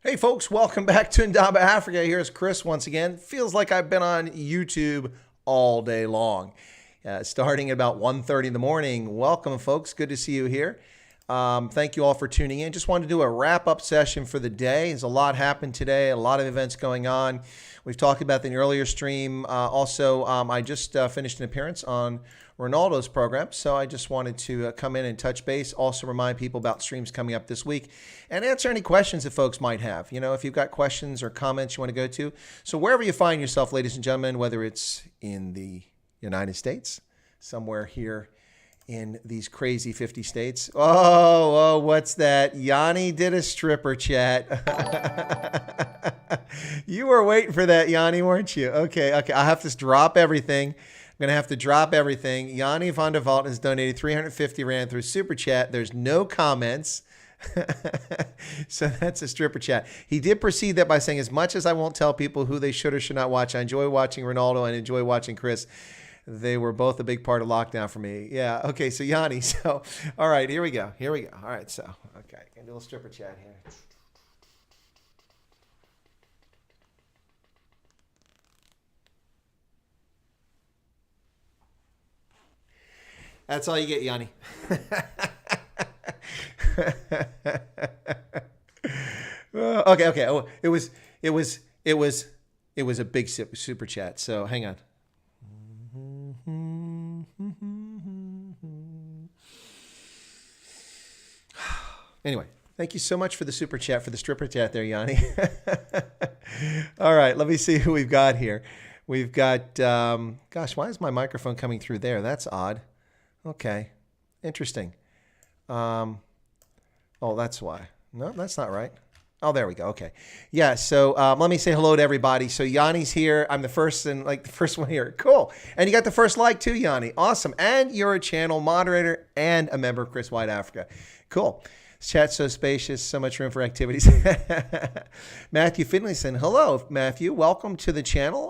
Hey folks, welcome back to Ndaba Africa. Here's Chris once again. Feels like I've been on YouTube all day long. Starting at about 1:30 in the morning. Welcome folks, good to see you here. Thank you all for tuning in. Just wanted to do a wrap-up session for the day. There's a lot happened today, a lot of events going on. We've talked about that in the earlier stream. I just finished an appearance on Renaldo's program, so I just wanted to come in and touch base, also remind people about streams coming up this week, and answer any questions that folks might have. You know, if you've got questions or comments you want to go to. So wherever you find yourself, ladies and gentlemen, whether it's in the United States, somewhere here in these crazy 50 states. Oh, what's that? Yanni did a stripper chat. You were waiting for that, Yanni, weren't you? Okay. I have to drop everything. I'm going to have to drop everything. Yanni van der Vault has donated 350 Rand through Super Chat. There's no comments. So that's a stripper chat. He did proceed that by saying, as much as I won't tell people who they should or should not watch, I enjoy watching Renaldo and enjoy watching Chris. They were both a big part of lockdown for me. Yeah. Okay. So Yanni. So, all right, here we go. All right. So, okay. A little stripper chat here. That's all you get, Yanni. Okay. Oh, it was a big super chat. So hang on. Anyway, thank you so much for the super chat, for the stripper chat there, Yanni. All right, let me see who we've got here. We've got, gosh, why is my microphone coming through there? That's odd. Okay, interesting. Oh, that's why. No, that's not right. Oh, there we go. Okay. Yeah, so let me say hello to everybody. So Yanni's here. I'm the first one here. Cool. And you got the first like too, Yanni. Awesome. And you're a channel moderator and a member of Chris White Africa. Cool. This chat's so spacious, so much room for activities. Matthew Finlayson. Hello, Matthew. Welcome to the channel.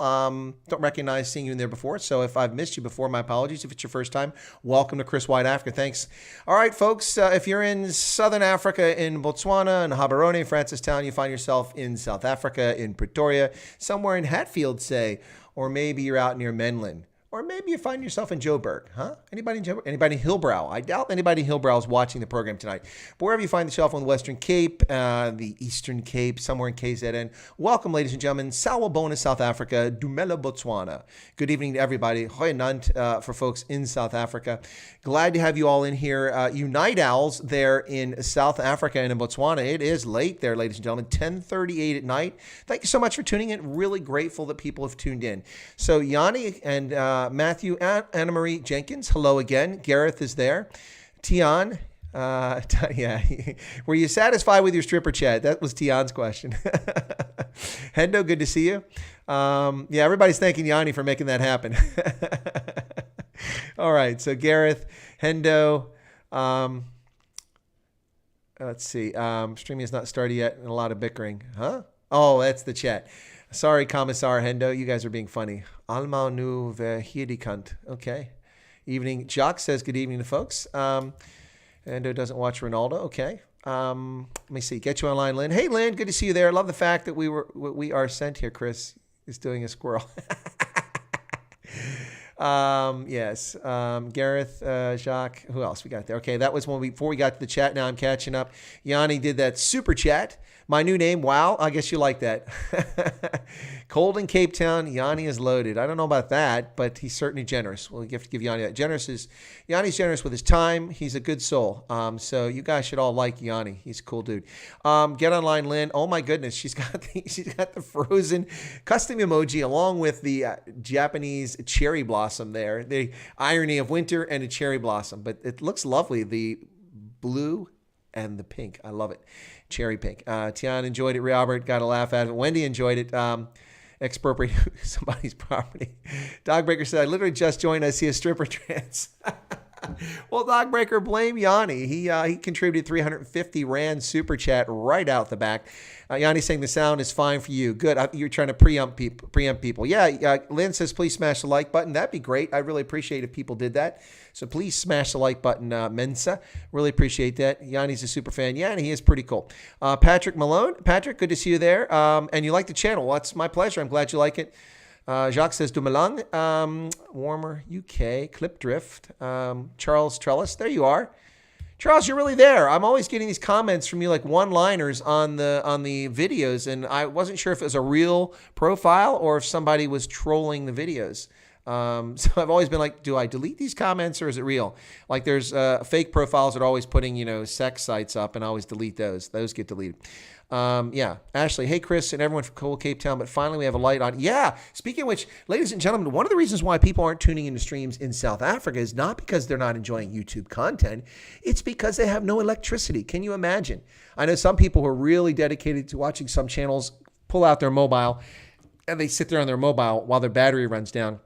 Don't recognize seeing you in there before, so if I've missed you before, my apologies. If it's your first time, welcome to Chris White Africa. Thanks. All right, folks, if you're in Southern Africa, in Botswana, in Gaborone, Francistown, you find yourself in South Africa, in Pretoria, somewhere in Hatfield, say, or maybe you're out near Menlyn. Or maybe you find yourself in Joburg, huh? Anybody in Joburg? Anybody in Hillbrow? I doubt anybody in Hillbrow is watching the program tonight. But wherever you find yourself on the Western Cape, the Eastern Cape, somewhere in KZN, welcome, ladies and gentlemen. Sawubona, South Africa. Dumela, Botswana. Good evening to everybody. Goeienaand for folks in South Africa. Glad to have you all in here. You night owls there in South Africa and in Botswana. It is late there, ladies and gentlemen. 10:38 at night. Thank you so much for tuning in. Really grateful that people have tuned in. So Yanni and Matthew, Anna Marie Jenkins, hello again. Gareth is there. Tian, yeah, were you satisfied with your stripper chat? That was Tian's question. Hendo, good to see you. Yeah, everybody's thanking Yanni for making that happen. All right, so Gareth, Hendo, let's see. Streaming has not started yet, and a lot of bickering. Huh? Oh, that's the chat. Sorry, Commissar Hendo. You guys are being funny. Allemaal nu hier die kant. Okay. Evening. Jacques says good evening to folks. Hendo doesn't watch Renaldo. Okay. Let me see. Get you online, Lynn. Hey, Lynn. Good to see you there. I love the fact that we are sent here. Chris is doing a squirrel. Yes. Gareth, Jacques. Who else we got there? Okay. That was before we got to the chat. Now I'm catching up. Yanni did that super chat. My new name, wow, I guess you like that. Cold in Cape Town, Yanni is loaded. I don't know about that, but he's certainly generous. We'll have to give Yanni that. Yanni's generous with his time. He's a good soul. So you guys should all like Yanni. He's a cool dude. Get online, Lynn. Oh my goodness, she's got the frozen custom emoji along with the Japanese cherry blossom there. The irony of winter and a cherry blossom, but it looks lovely. The blue and the pink. I love it. Cherry pink. Tian enjoyed it. Robert got a laugh out of it. Wendy enjoyed it. Expropriate somebody's property. Dogbreaker said, I literally just joined. I see a stripper trance. Well, Dogbreaker, blame Yanni. He contributed 350 Rand super chat right out the back. Yanni saying the sound is fine for you. Good. You're trying to preempt people. Yeah. Lynn says, please smash the like button. That'd be great. I'd really appreciate if people did that. So please smash the like button, Mensa. Really appreciate that. Yanni's a super fan. Yeah, and he is pretty cool. Patrick Malone. Patrick, good to see you there. And you like the channel. Well, it's my pleasure. I'm glad you like it. Jacques says, Dumoulin, Warmer, UK, Clip Drift, Charles Trellis. There you are. Charles, you're really there. I'm always getting these comments from you, like one-liners on the videos, and I wasn't sure if it was a real profile or if somebody was trolling the videos. So I've always been like, do I delete these comments or is it real? Like there's fake profiles that are always putting, sex sites up, and I always delete those. Those get deleted. Yeah. Ashley, hey, Chris, and everyone from cool Cape Town, but finally we have a light on. Yeah. Speaking of which, ladies and gentlemen, one of the reasons why people aren't tuning into streams in South Africa is not because they're not enjoying YouTube content. It's because they have no electricity. Can you imagine? I know some people who are really dedicated to watching some channels pull out their mobile and they sit there on their mobile while their battery runs down,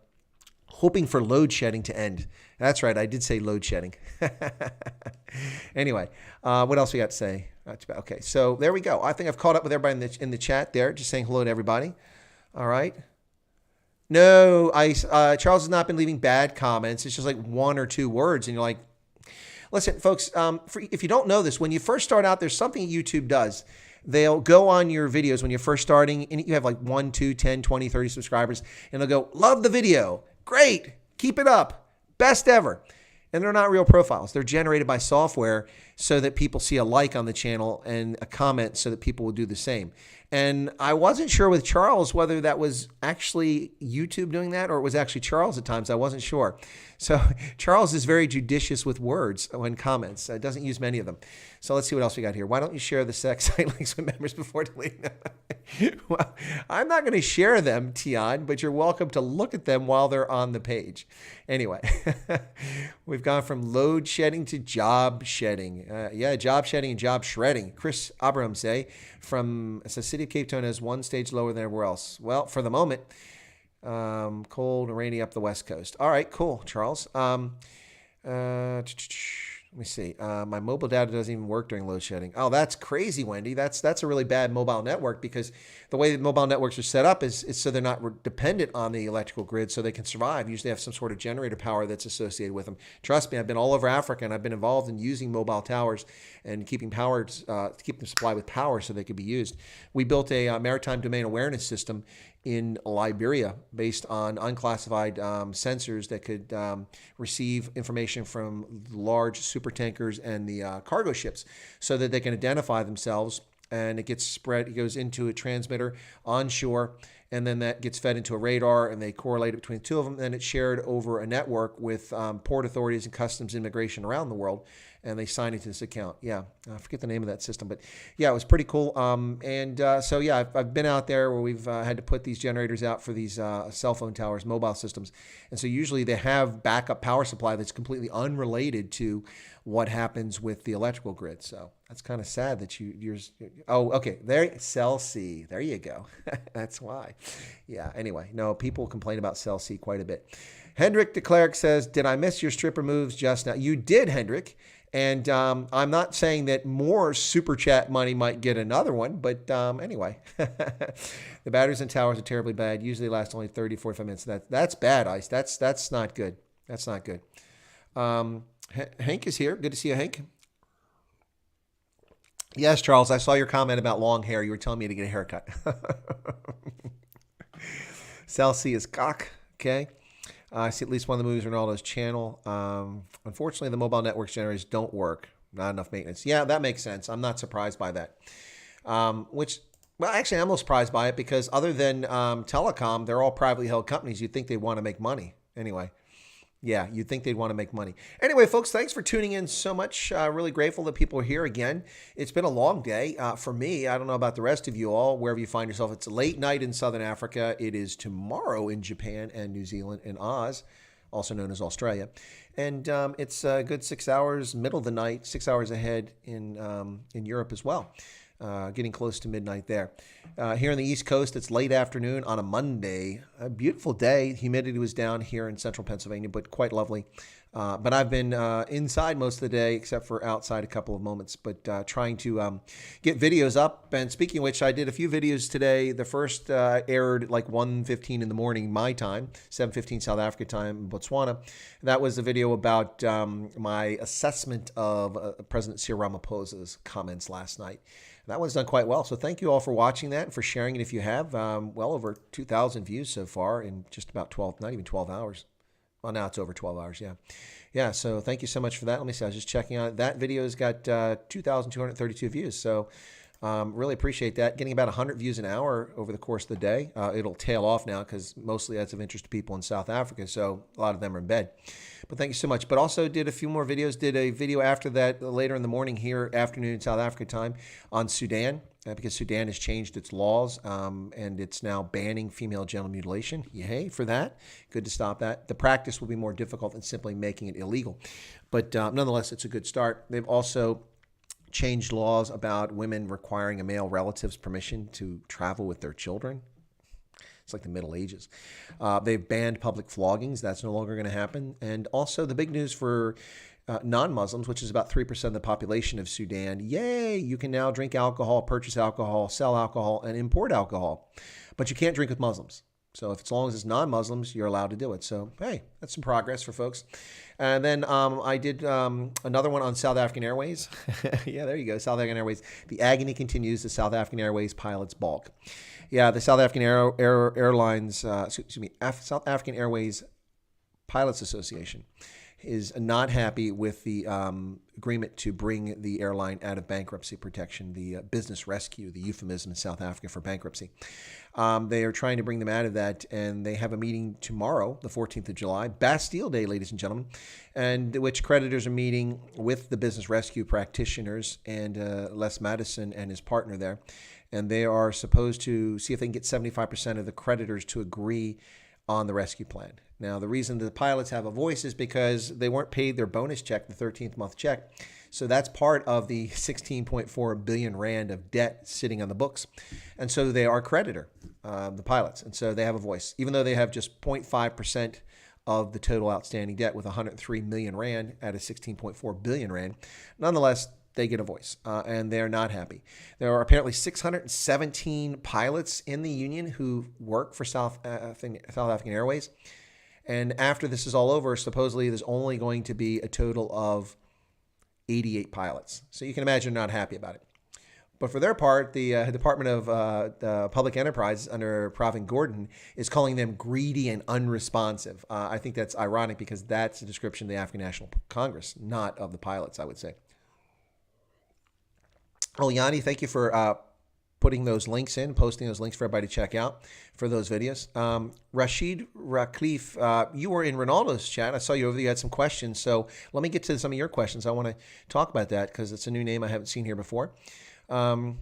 hoping for load shedding to end. That's right. I did say load shedding. Anyway, what else we got to say? Okay, so there we go. I think I've caught up with everybody in the chat there, just saying hello to everybody. All right. No, Charles has not been leaving bad comments. It's just like one or two words, and you're like, listen, folks, if you don't know this, when you first start out, there's something YouTube does. They'll go on your videos when you're first starting, and you have like 1, 2, 10, 20, 30 subscribers, and they'll go, love the video. Great. Keep it up. Best ever. And they're not real profiles. They're generated by software so that people see a like on the channel and a comment so that people will do the same. And I wasn't sure with Charles whether that was actually YouTube doing that or it was actually Charles at times. I wasn't sure. So Charles is very judicious with words when comments. Doesn't use many of them. So let's see what else we got here. Why don't you share the sex site links with members before deleting them? Well, I'm not going to share them, Tian, but you're welcome to look at them while they're on the page. Anyway, we've gone from load shedding to job shedding. Yeah, job shedding and job shredding. Chris Abrams, from the city of Cape Town is one stage lower than everywhere else. Well, for the moment, cold and rainy up the west coast. All right, cool, Charles. Let me see. My mobile data doesn't even work during load shedding. Oh, that's crazy, Wendy. That's a really bad mobile network because the way that mobile networks are set up is so they're not dependent on the electrical grid so they can survive. Usually have some sort of generator power that's associated with them. Trust me, I've been all over Africa and I've been involved in using mobile towers and keeping power, to keep them supplied with power so they could be used. We built a maritime domain awareness system in Liberia based on unclassified sensors that could receive information from large super tankers and the cargo ships so that they can identify themselves, and it gets spread. It goes into a transmitter onshore, and then that gets fed into a radar, and they correlate it between the two of them. Then it's shared over a network with port authorities and customs immigration around the world, and they sign into this account. Yeah, I forget the name of that system, but yeah, it was pretty cool. So yeah, I've been out there where we've had to put these generators out for these cell phone towers, mobile systems, and so usually they have backup power supply that's completely unrelated to what happens with the electrical grid. So that's kind of sad that you're. Oh, okay, there, Cell C. There you go. That's why. Yeah. Anyway, no, people complain about Cell C quite a bit. Hendrik de Klerk says, "Did I miss your stripper moves just now?" You did, Hendrik. And I'm not saying that more super chat money might get another one, but anyway, the batteries and towers are terribly bad. Usually last only 30, 45 minutes. That's bad, Ice. That's not good. That's not good. Hank is here. Good to see you, Hank. Yes, Charles, I saw your comment about long hair. You were telling me to get a haircut. Cell C is cock. Okay. I see at least one of the moves on Renaldo's channel. Unfortunately, the mobile networks generators don't work. Not enough maintenance. Yeah, that makes sense. I'm not surprised by that. Well, actually, I'm most surprised by it because other than telecom, they're all privately held companies. You'd think they'd want to make money. Anyway, yeah, you'd think they'd want to make money. Anyway, folks, thanks for tuning in so much. Really grateful that people are here again. It's been a long day for me. I don't know about the rest of you all, wherever you find yourself. It's a late night in Southern Africa. It is tomorrow in Japan and New Zealand and Oz, also known as Australia. And it's a good 6 hours, middle of the night, 6 hours ahead in Europe as well. getting close to midnight there. Here on the East Coast, it's late afternoon on a Monday. A beautiful day. Humidity was down here in central Pennsylvania, but quite lovely. But I've been inside most of the day, except for outside a couple of moments, but trying to get videos up. And speaking of which, I did a few videos today. The first aired like 1:15 in the morning, my time, 7:15 South Africa time in Botswana. That was a video about my assessment of President Cyril Ramaphosa's comments last night. That one's done quite well. So thank you all for watching that and for sharing it if you have. Well over 2,000 views so far in just about 12, not even 12 hours. Well, now it's over 12 hours, yeah. Yeah, so thank you so much for that. Let me see, I was just checking out. That video has got 2,232 views, so really appreciate that. Getting about 100 views an hour over the course of the day. It'll tail off now because mostly that's of interest to people in South Africa, so a lot of them are in bed. But thank you so much. But also did a few more videos. Did a video after that later in the morning here, afternoon South Africa time, on Sudan. Because Sudan has changed its laws and it's now banning female genital mutilation. Yay for that. Good to stop that. The practice will be more difficult than simply making it illegal. But nonetheless, it's a good start. They've also changed laws about women requiring a male relative's permission to travel with their children. It's like the Middle Ages. They've banned public floggings. That's no longer going to happen. And also the big news for non-Muslims, which is about 3% of the population of Sudan. Yay! You can now drink alcohol, purchase alcohol, sell alcohol, and import alcohol. But you can't drink with Muslims. So if as long as it's non-Muslims, you're allowed to do it. So, hey, that's some progress for folks. And then I did another one on South African Airways. Yeah, there you go, South African Airways. The agony continues. The South African Airways pilots balk. Yeah, the South African South African Airways Pilots Association is not happy with the agreement to bring the airline out of bankruptcy protection, the business rescue, the euphemism in South Africa for bankruptcy. They are trying to bring them out of that, and they have a meeting tomorrow, the 14th of July, Bastille Day, ladies and gentlemen, and which creditors are meeting with the business rescue practitioners and Les Madison and his partner there. And they are supposed to see if they can get 75% of the creditors to agree on the rescue plan. Now, the reason the pilots have a voice is because they weren't paid their bonus check, the 13th month check. So that's part of the 16.4 billion rand of debt sitting on the books. And so they are a creditor, the pilots. And so they have a voice, even though they have just 0.5% of the total outstanding debt with 103 million rand out of 16.4 billion rand. Nonetheless, they get a voice, and they're not happy. There are apparently 617 pilots in the union who work for South African Airways. And after this is all over, supposedly there's only going to be a total of 88 pilots. So you can imagine they're not happy about it. But for their part, the Department of Public Enterprise under Pravin Gordhan is calling them greedy and unresponsive. I think that's ironic because that's a description of the African National Congress, not of the pilots, I would say. Well, Yanni, thank you for putting those links in, posting those links for everybody to check out for those videos. Rashid Raklif, you were in Renaldo's chat. I saw you over there. You had some questions. So let me get to some of your questions. I want to talk about that because it's a new name I haven't seen here before. And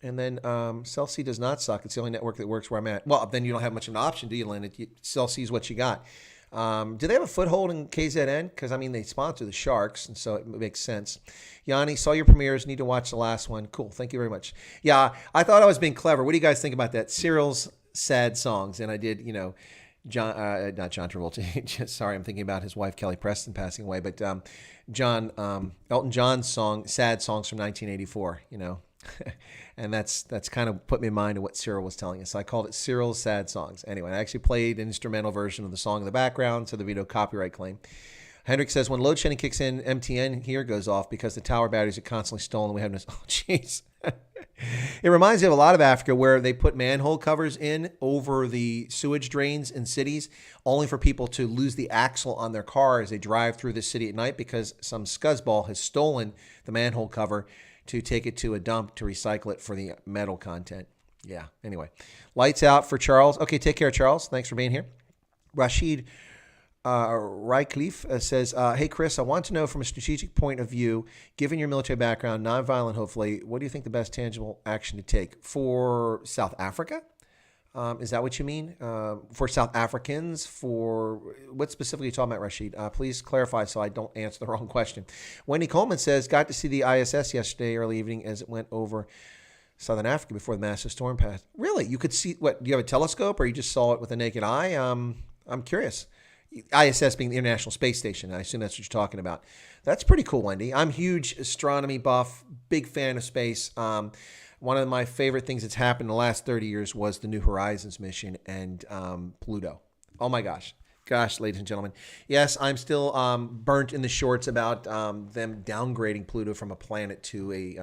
then Cell C does not suck. It's the only network that works where I'm at. Well, then you don't have much of an option, do you, Lynn? Cell C is what you got. Do they have a foothold in KZN? Because, I mean, they sponsor the Sharks, and so it makes sense. Yanni, saw your premieres. Need to watch the last one. Cool. Thank you very much. Yeah, I thought I was being clever. What do you guys think about that? Cyril's sad songs. And I did, not John Travolta. Sorry, I'm thinking about his wife, Kelly Preston, passing away. But Elton John's song, Sad Songs from 1984, And that's kind of put me in mind of what Cyril was telling us. So I called it Cyril's Sad Songs. Anyway, I actually played an instrumental version of the song in the background, so there'd be no copyright claim. Hendrik says, when load shedding kicks in, MTN here goes off because the tower batteries are constantly stolen. We have no... Oh, jeez. It reminds me of a lot of Africa where they put manhole covers in over the sewage drains in cities only for people to lose the axle on their car as they drive through the city at night because some scuzzball has stolen the manhole cover to take it to a dump to recycle it for the metal content. Yeah, anyway. Lights out for Charles. Okay, take care, Charles. Thanks for being here. Rashid Rycliffe says, hey, Chris, I want to know from a strategic point of view, given your military background, nonviolent hopefully, what do you think the best tangible action to take for South Africa? Is that what you mean? For South Africans? For what specifically are you talking about, Rashid? Please clarify so I don't answer the wrong question. Wendy Coleman says, got to see the ISS yesterday early evening as it went over Southern Africa before the massive storm passed. Really? You could see what? Do you have a telescope or you just saw it with the naked eye? I'm curious. ISS being the International Space Station. I assume that's what you're talking about. That's pretty cool, Wendy. I'm a huge astronomy buff, big fan of space. One of my favorite things that's happened in the last 30 years was the New Horizons mission and Pluto. Oh my gosh. Gosh, ladies and gentlemen. Yes, I'm still burnt in the shorts about them downgrading Pluto from a planet to a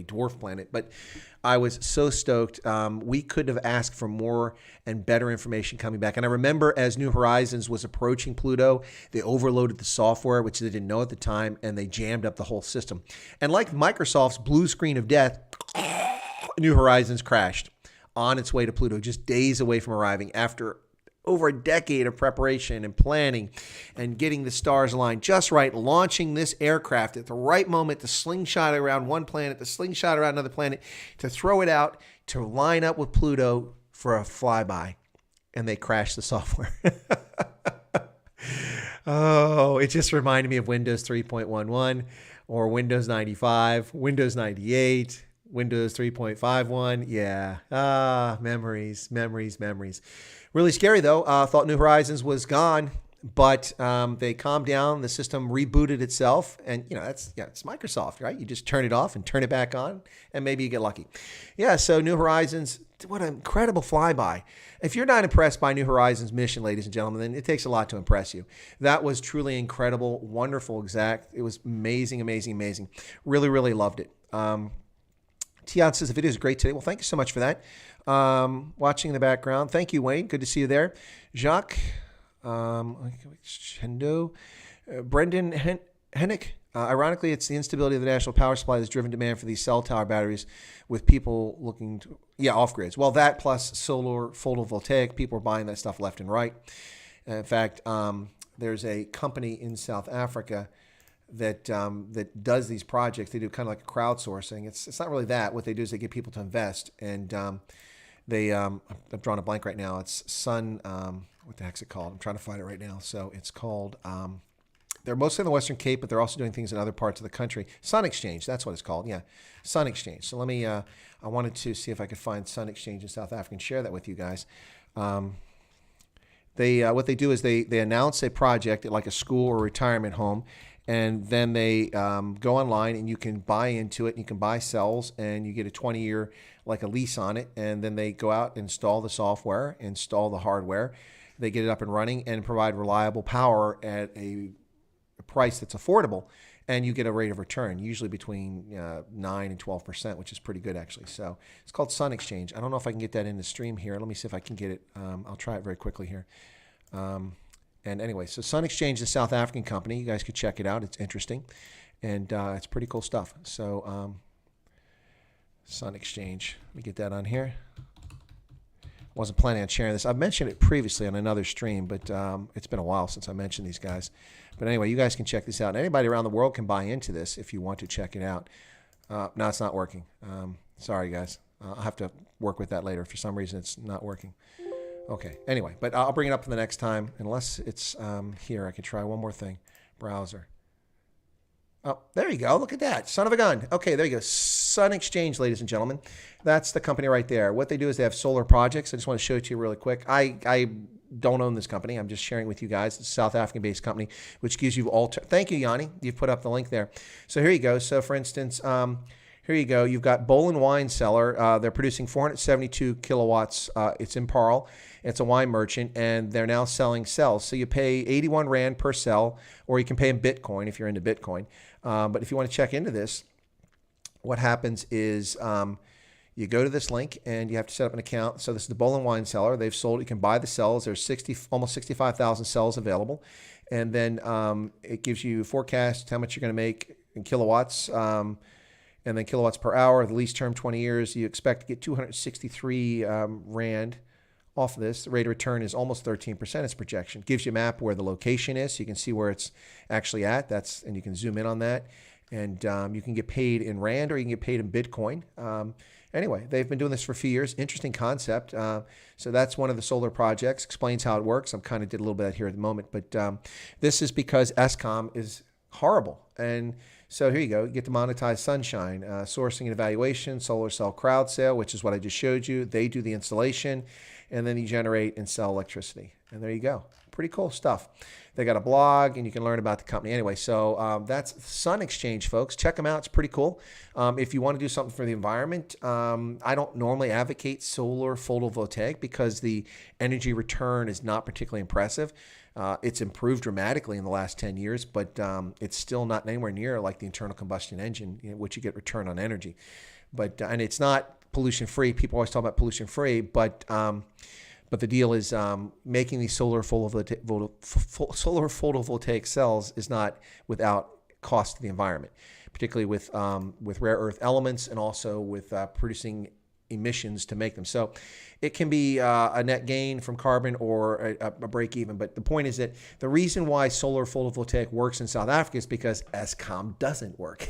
dwarf planet. But I was so stoked. We could have asked for more and better information coming back. And I remember as New Horizons was approaching Pluto, they overloaded the software, which they didn't know at the time, and they jammed up the whole system. And like Microsoft's blue screen of death, New Horizons crashed on its way to Pluto, just days away from arriving after over a decade of preparation and planning and getting the stars aligned just right, launching this aircraft at the right moment to slingshot it around one planet, to slingshot around another planet, to throw it out, to line up with Pluto for a flyby. And they crashed the software. Oh, it just reminded me of Windows 3.11 or Windows 95, Windows 98, Windows 3.51. Yeah. Memories. Really scary, though. Thought New Horizons was gone, but they calmed down. The system rebooted itself. And, it's Microsoft, right? You just turn it off and turn it back on, and maybe you get lucky. Yeah, so New Horizons, what an incredible flyby. If you're not impressed by New Horizons' mission, ladies and gentlemen, then it takes a lot to impress you. That was truly incredible, wonderful, exact. It was amazing. Really, really loved it. Tian says the video is great today. Well, thank you so much for that. Watching in the background. Thank you, Wayne. Good to see you there. Jacques, Hendo, Brendan Hennick. Ironically, it's the instability of the national power supply that's driven demand for these cell tower batteries with people looking to, off-grids. Well, that plus solar photovoltaic, people are buying that stuff left and right. In fact, there's a company in South Africa that does these projects. They do kind of like a crowdsourcing. It's not really that. What they do is they get people to invest, and I'm drawing a blank right now. It's Sun. What the heck's it called? I'm trying to find it right now. So it's called. They're mostly in the Western Cape, but they're also doing things in other parts of the country. Sun Exchange. That's what it's called. Yeah, Sun Exchange. So let me. I wanted to see if I could find Sun Exchange in South Africa and share that with you guys. What they do is they announce a project at like a school or retirement home. And then they go online and you can buy into it. And you can buy cells and you get a 20-year like a lease on it. And then they go out, install the software, install the hardware. They get it up and running and provide reliable power at a price that's affordable. And you get a rate of return, usually between 9 and 12%, which is pretty good actually. So it's called Sun Exchange. I don't know if I can get that in the stream here. Let me see if I can get it. I'll try it very quickly here. And anyway, so Sun Exchange is a South African company. You guys could check it out. It's interesting. And it's pretty cool stuff. So Sun Exchange. Let me get that on here. Wasn't planning on sharing this. I've mentioned it previously on another stream, but it's been a while since I mentioned these guys. But anyway, you guys can check this out. And anybody around the world can buy into this if you want to check it out. No, it's not working. Sorry, guys. I'll have to work with that later. For some reason, it's not working. Okay, anyway, but I'll bring it up for the next time. Unless it's here, I could try one more thing. Browser. Oh, there you go. Look at that. Son of a gun. Okay, there you go. Sun Exchange, ladies and gentlemen. That's the company right there. What they do is they have solar projects. I just want to show it to you really quick. I don't own this company. I'm just sharing with you guys. It's a South African-based company, which gives you all... Thank you, Yanni. You've put up the link there. So here you go. So, for instance... here you go. You've got Bowl and Wine Cellar. They're producing 472 kilowatts. It's in Paarl. It's a wine merchant, and they're now selling cells. So you pay 81 Rand per cell, or you can pay in Bitcoin if you're into Bitcoin. But if you want to check into this, what happens is you go to this link, and you have to set up an account. So this is the Bowl and Wine Cellar. They've sold. You can buy the cells. There's almost 65,000 cells available. And then it gives you forecast how much you're going to make in kilowatts. And then kilowatts per hour, the lease term 20 years, you expect to get 263 Rand off of this. The rate of return is almost 13%, its projection. Gives you a map where the location is, so you can see where it's actually at. And you can zoom in on that. And you can get paid in Rand or you can get paid in Bitcoin. Anyway, they've been doing this for a few years. Interesting concept. So that's one of the solar projects. Explains how it works. I kind of did a little bit here at the moment. But this is because Eskom is horrible. And So here you go. You get to monetize sunshine, sourcing and evaluation, solar cell crowd sale, which is what I just showed you. They do the installation, and then you generate and sell electricity. And there you go. Pretty cool stuff. They got a blog, and you can learn about the company anyway. So that's Sun Exchange, folks. Check them out. It's pretty cool. If you want to do something for the environment, I don't normally advocate solar photovoltaic because the energy return is not particularly impressive. It's improved dramatically in the last 10 years, but it's still not anywhere near like the internal combustion engine, which you get return on energy. But and it's not pollution free. People always talk about pollution free, but the deal is making these solar photovoltaic cells is not without cost to the environment, particularly with rare earth elements and also with producing emissions to make them. So it can be a net gain from carbon or a break even. But the point is that the reason why solar photovoltaic works in South Africa is because Eskom doesn't work.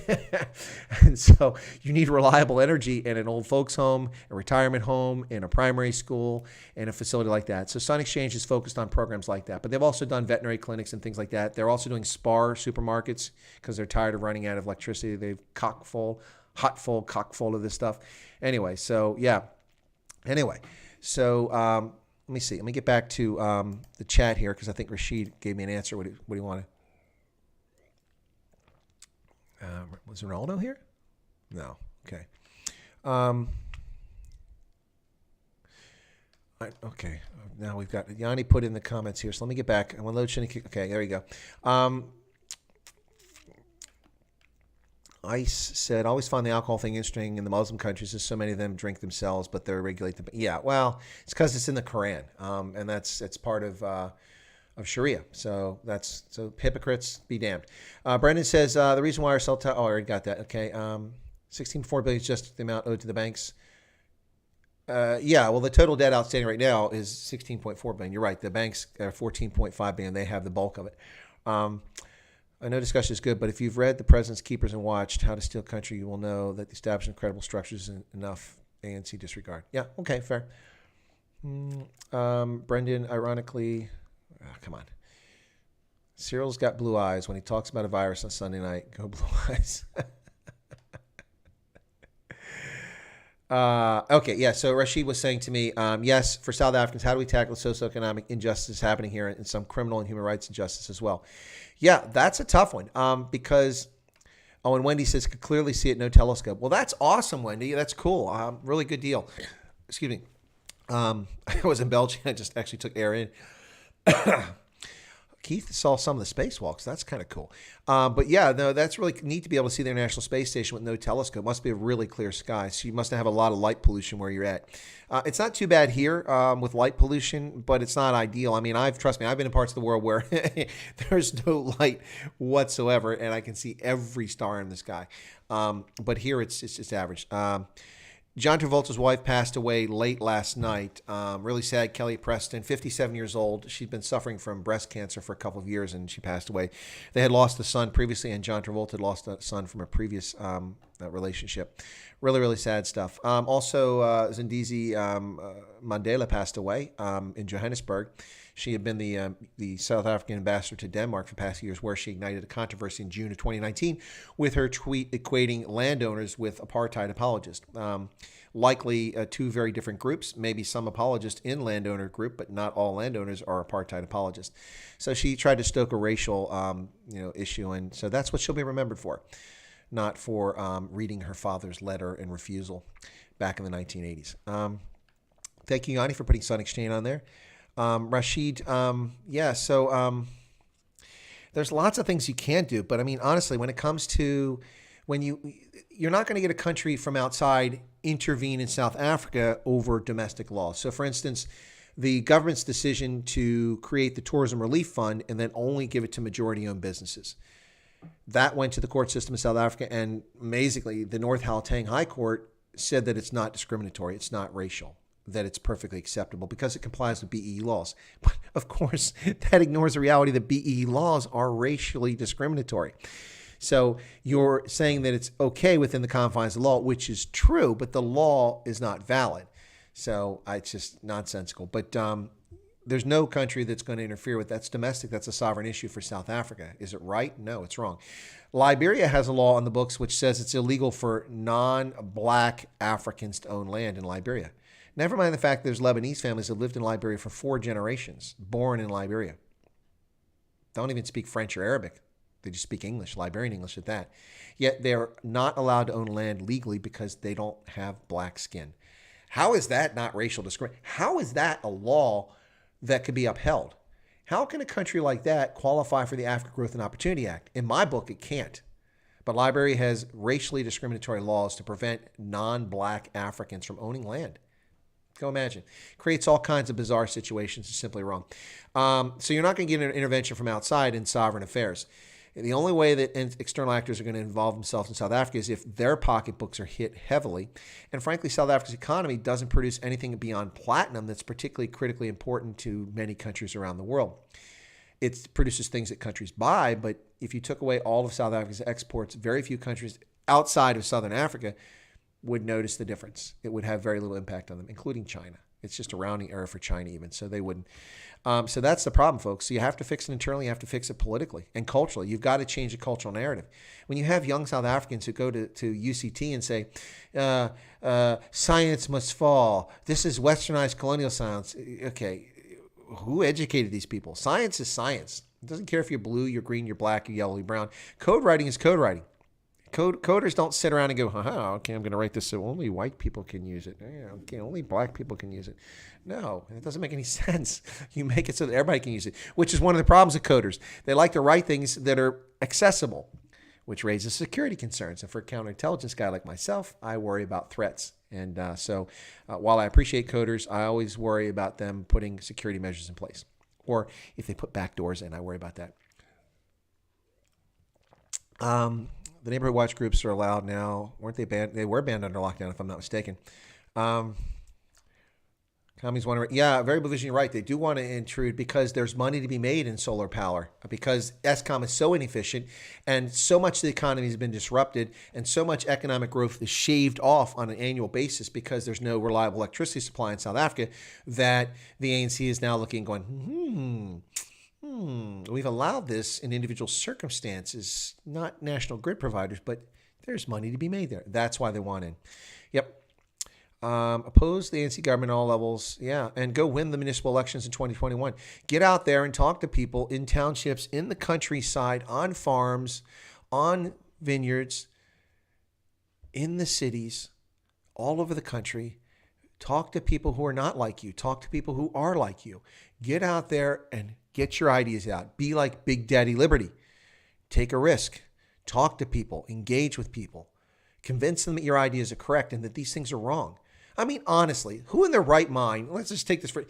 And so you need reliable energy in an old folks home, a retirement home, in a primary school, and a facility like that. So Sun Exchange is focused on programs like that. But they've also done veterinary clinics and things like that. They're also doing Spar supermarkets because they're tired of running out of electricity. They've cock full of this stuff. Anyway, so yeah. Anyway, so let me see. Let me get back to the chat here because I think Rashid gave me an answer. What do you want to? Was Renaldo here? No. Okay. Okay. Now we've got Yanni put in the comments here. So let me get back. I want to load Shinny. Okay, there you go. Ice said, always find the alcohol thing interesting in the Muslim countries. There's so many of them drink themselves, but they're regulated. Yeah, well, it's because it's in the Quran, and it's part of Sharia. So hypocrites be damned. Brendan says the reason why our cell tower. Oh, I already got that. Okay, 16.4 billion is just the amount owed to the banks. Yeah, well, the total debt outstanding right now is 16.4 billion. You're right. The banks are 14.5 billion. They have the bulk of it. I know discussion is good, but if you've read The President's Keepers and watched How to Steal Country, you will know that the establishment of credible structures is enough ANC disregard. Yeah, okay, fair. Brendan, ironically, come on. Cyril's got blue eyes when he talks about a virus on Sunday night. Go blue eyes. Okay, yeah, so Rashid was saying to me, yes, for South Africans, how do we tackle socioeconomic injustice happening here and some criminal and human rights injustice as well? Yeah, that's a tough one because, and Wendy says, could clearly see it, no telescope. Well, that's awesome, Wendy. That's cool. Really good deal. Excuse me. I was in Belgium. I just actually took air in. Keith saw some of the spacewalks. That's kind of cool. But yeah, no, that's really neat to be able to see the International Space Station with no telescope. Must be a really clear sky. So you must have a lot of light pollution where you're at. It's not too bad here with light pollution, but it's not ideal. I mean, trust me, I've been in parts of the world where there's no light whatsoever, and I can see every star in the sky. But here it's average. John Travolta's wife passed away late last night. Really sad. Kelly Preston, 57 years old. She'd been suffering from breast cancer for a couple of years, and she passed away. They had lost a son previously, and John Travolta had lost a son from a previous relationship. Really, really sad stuff. Also, Zindizi Mandela passed away in Johannesburg. She had been the South African ambassador to Denmark for the past years, where she ignited a controversy in June of 2019 with her tweet equating landowners with apartheid apologists. Likely two very different groups, maybe some apologists in landowner group, but not all landowners are apartheid apologists. So she tried to stoke a racial issue, and so that's what she'll be remembered for, not for reading her father's letter and refusal back in the 1980s. Thank you, Yanni, for putting Sun Exchange on there. Rashid, so there's lots of things you can do, but I mean, honestly, when it comes to you're not going to get a country from outside intervene in South Africa over domestic laws. So for instance, the government's decision to create the Tourism Relief Fund and then only give it to majority-owned businesses. That went to the court system in South Africa, and amazingly, the North Gauteng High Court said that it's not discriminatory, it's not racial, that it's perfectly acceptable because it complies with BEE laws. But of course, that ignores the reality that BEE laws are racially discriminatory. So you're saying that it's okay within the confines of the law, which is true, but the law is not valid. So it's just nonsensical. But there's no country that's going to interfere with that. That's domestic. That's a sovereign issue for South Africa. Is it right? No, it's wrong. Liberia has a law on the books which says it's illegal for non-black Africans to own land in Liberia. Never mind the fact there's Lebanese families that lived in Liberia for 4 generations, born in Liberia. Don't even speak French or Arabic. They just speak English, Liberian English at that. Yet they're not allowed to own land legally because they don't have black skin. How is that not racial discrimination? How is that a law that could be upheld? How can a country like that qualify for the African Growth and Opportunity Act? In my book, it can't. But Liberia has racially discriminatory laws to prevent non-black Africans from owning land. Go imagine. Creates all kinds of bizarre situations. It's simply wrong. So you're not going to get an intervention from outside in sovereign affairs. The only way that external actors are going to involve themselves in South Africa is if their pocketbooks are hit heavily. And frankly, South Africa's economy doesn't produce anything beyond platinum that's particularly critically important to many countries around the world. It produces things that countries buy, but if you took away all of South Africa's exports, very few countries outside of Southern Africa would notice the difference. It would have very little impact on them, including China. It's just a rounding error for China even, so they wouldn't. So that's the problem, folks. So you have to fix it internally. You have to fix it politically and culturally. You've got to change the cultural narrative. When you have young South Africans who go to UCT and say, science must fall. This is westernized colonial science. Okay, who educated these people? Science is science. It doesn't care if you're blue, you're green, you're black, you're yellow, you're brown. Code writing is code writing. Coders don't sit around and go, okay, I'm going to write this so only white people can use it. Yeah, okay, only black people can use it. No, it doesn't make any sense. You make it so that everybody can use it, which is one of the problems of coders. They like to write things that are accessible, which raises security concerns. And for a counterintelligence guy like myself, I worry about threats. And so while I appreciate coders, I always worry about them putting security measures in place. Or if they put backdoors in, I worry about that. The neighborhood watch groups are allowed now. Weren't they banned? They were banned under lockdown, if I'm not mistaken. Commies want to, yeah, variable vision, you're right. They do want to intrude because there's money to be made in solar power, because Eskom is so inefficient and so much of the economy has been disrupted and so much economic growth is shaved off on an annual basis because there's no reliable electricity supply in South Africa, that the ANC is now looking and going, we've allowed this in individual circumstances, not national grid providers, but there's money to be made there. That's why they want in. Yep. Oppose the ANC government at all levels, yeah, and go win the municipal elections in 2021. Get out there and talk to people in townships, in the countryside, on farms, on vineyards, in the cities, all over the country. Talk to people who are not like you. Talk to people who are like you. Get out there and get your ideas out. Be like Big Daddy Liberty. Take a risk. Talk to people. Engage with people. Convince them that your ideas are correct and that these things are wrong. I mean, honestly, who in their right mind, let's just take this for,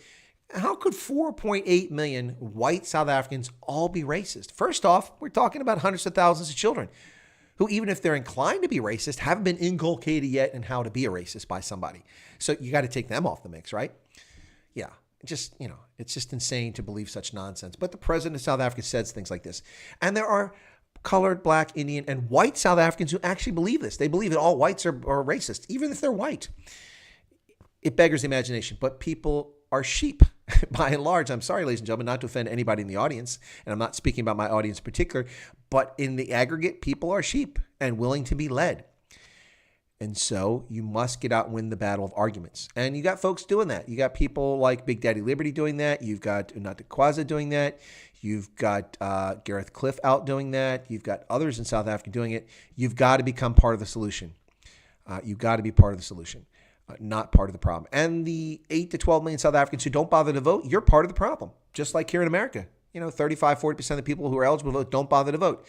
how could 4.8 million white South Africans all be racist? First off, we're talking about hundreds of thousands of children who, even if they're inclined to be racist, haven't been inculcated yet in how to be a racist by somebody. So you got to take them off the mix, right? Yeah. Just, it's just insane to believe such nonsense. But the president of South Africa says things like this. And there are colored, black, Indian, and white South Africans who actually believe this. They believe that all whites are racist, even if they're white. It beggars the imagination, but people are sheep by and large. I'm sorry, ladies and gentlemen, not to offend anybody in the audience, and I'm not speaking about my audience in particular, but in the aggregate, people are sheep and willing to be led. And so you must get out and win the battle of arguments. And you got folks doing that. You got people like Big Daddy Liberty doing that. You've got Unata Kwaza doing that. You've got Gareth Cliff out doing that. You've got others in South Africa doing it. You've got to become part of the solution. You've got to be part of the solution, not part of the problem. And the 8 to 12 million South Africans who don't bother to vote, you're part of the problem. Just like here in America. 35, 40% of the people who are eligible to vote don't bother to vote.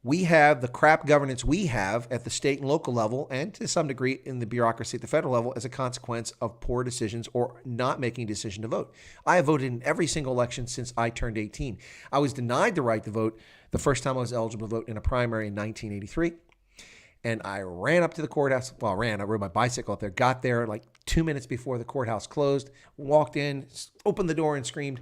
We have the crap governance we have at the state and local level, and to some degree in the bureaucracy at the federal level, as a consequence of poor decisions or not making a decision to vote. I have voted in every single election since I turned 18. I was denied the right to vote the first time I was eligible to vote in a primary in 1983. And I ran up to the courthouse. I rode my bicycle up there, got there like 2 minutes before the courthouse closed, walked in, opened the door and screamed,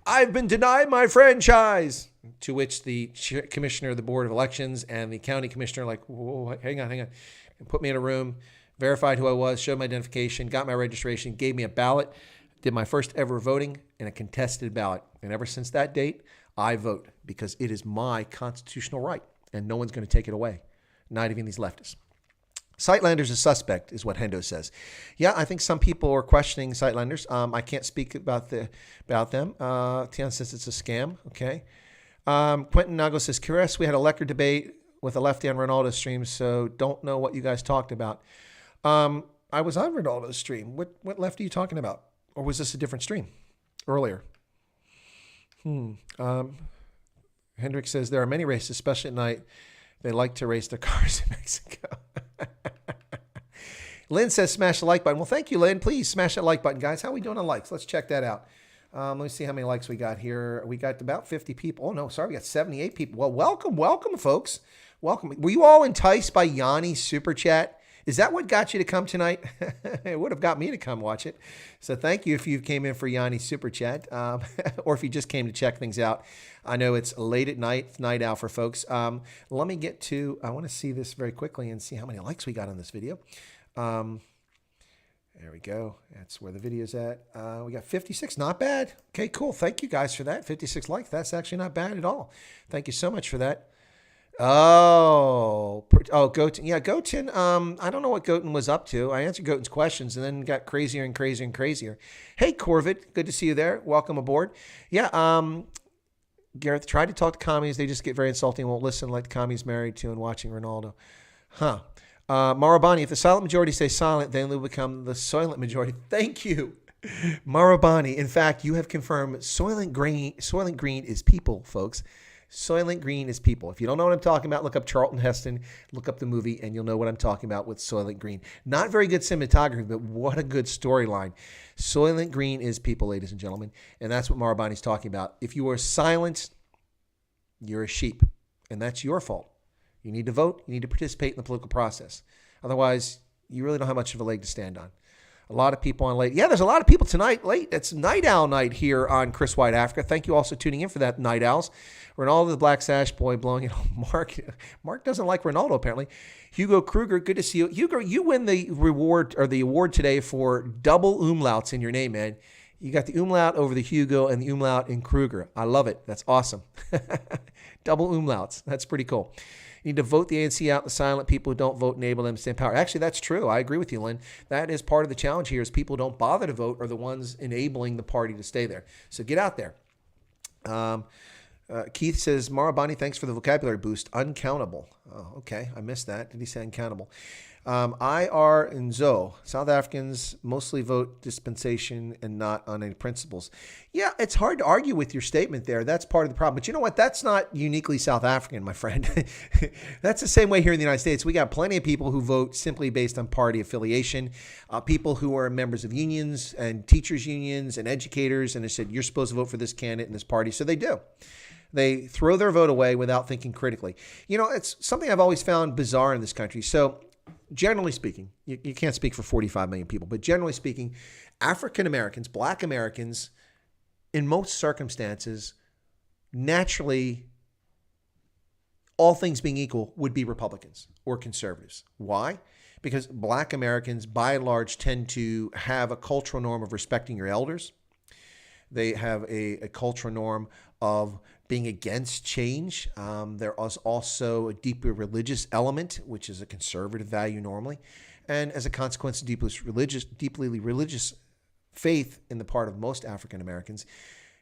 "I've been denied my franchise." To which the commissioner of the Board of Elections and the county commissioner like, whoa, hang on, and put me in a room, verified who I was, showed my identification, got my registration, gave me a ballot. Did my first ever voting in a contested ballot. And ever since that date, I vote because it is my constitutional right and no one's going to take it away. Not even these leftists. Sightlanders is suspect, is what Hendo says. Yeah, I think some people are questioning Sightlanders. I can't speak about them. Tian says it's a scam. Okay. Quentin Nago says, curious, we had a Lecker debate with a lefty on Renaldo's stream, so don't know what you guys talked about. I was on Renaldo's stream. What lefty are you talking about? Or was this a different stream earlier? Hendrick says, there are many races, especially at night. They like to race their cars in Mexico. Lynn says, smash the like button. Well, thank you, Lynn. Please smash that like button, guys. How are we doing on likes? Let's check that out. Let me see how many likes we got here. We got about 50 people. Oh, no, sorry. We got 78 people. Well, welcome, folks. Welcome. Were you all enticed by Yanni's super chat? Is that what got you to come tonight? It would have got me to come watch it. So thank you if you came in for Yanni's super chat, or if you just came to check things out. I know it's late at night, it's night out for folks. Let me get to, I want to see this very quickly and see how many likes we got on this video. There we go. That's where the video's at. We got 56. Not bad. Okay, cool. Thank you guys for that. 56 likes. That's actually not bad at all. Thank you so much for that. Goten. Yeah, Goten. I don't know what Goten was up to. I answered Goten's questions and then got crazier and crazier and crazier. Hey, Corvid. Good to see you there. Welcome aboard. Yeah, Gareth, tried to talk to commies. They just get very insulting and won't listen, like the commies married to and watching Renaldo. Huh. Marabani, if the silent majority stay silent, then they'll become the soylent majority. Thank you, Marabani. In fact, you have confirmed Soylent Green is people, folks. Soylent Green is people. If you don't know what I'm talking about, look up Charlton Heston, look up the movie, and you'll know what I'm talking about with Soylent Green. Not very good cinematography, but what a good storyline. Soylent Green is people, ladies and gentlemen, and that's what Marabani's talking about. If you are silent, you're a sheep, and that's your fault. You need to vote. You need to participate in the political process. Otherwise, you really don't have much of a leg to stand on. A lot of people on late. Yeah, there's a lot of people tonight late. It's Night Owl night here on Chris White Africa. Thank you also tuning in for that, Night Owls. Renaldo the Black Sash Boy blowing it on Mark doesn't like Renaldo, apparently. Hugo Kruger, good to see you. Hugo, you win the reward or the award today for double umlauts in your name, man. You got the umlaut over the Hugo and the umlaut in Kruger. I love it. That's awesome. Double umlauts. That's pretty cool. You need to vote the ANC out. The silent people who don't vote, enable them to stay in power. Actually, that's true. I agree with you, Lynn. That is part of the challenge here is people who don't bother to vote are the ones enabling the party to stay there. So get out there. Keith says, Marabani, thanks for the vocabulary boost. Uncountable. Oh, okay. I missed that. Did he say uncountable? IR and Zo. South Africans mostly vote dispensation and not on any principles. Yeah, it's hard to argue with your statement there. That's part of the problem. But you know what? That's not uniquely South African, my friend. That's the same way here in the United States. We got plenty of people who vote simply based on party affiliation, people who are members of unions and teachers unions and educators, and they said, you're supposed to vote for this candidate in this party. So they do. They throw their vote away without thinking critically. You know, it's something I've always found bizarre in this country. So generally speaking, you can't speak for 45 million people, but generally speaking, African Americans, Black Americans, in most circumstances, naturally, all things being equal, would be Republicans or conservatives. Why? Because Black Americans, by and large, tend to have a cultural norm of respecting your elders. They have a cultural norm of being against change. There is also a deeply religious element, which is a conservative value normally. And as a consequence of deeply religious faith in the part of most African Americans,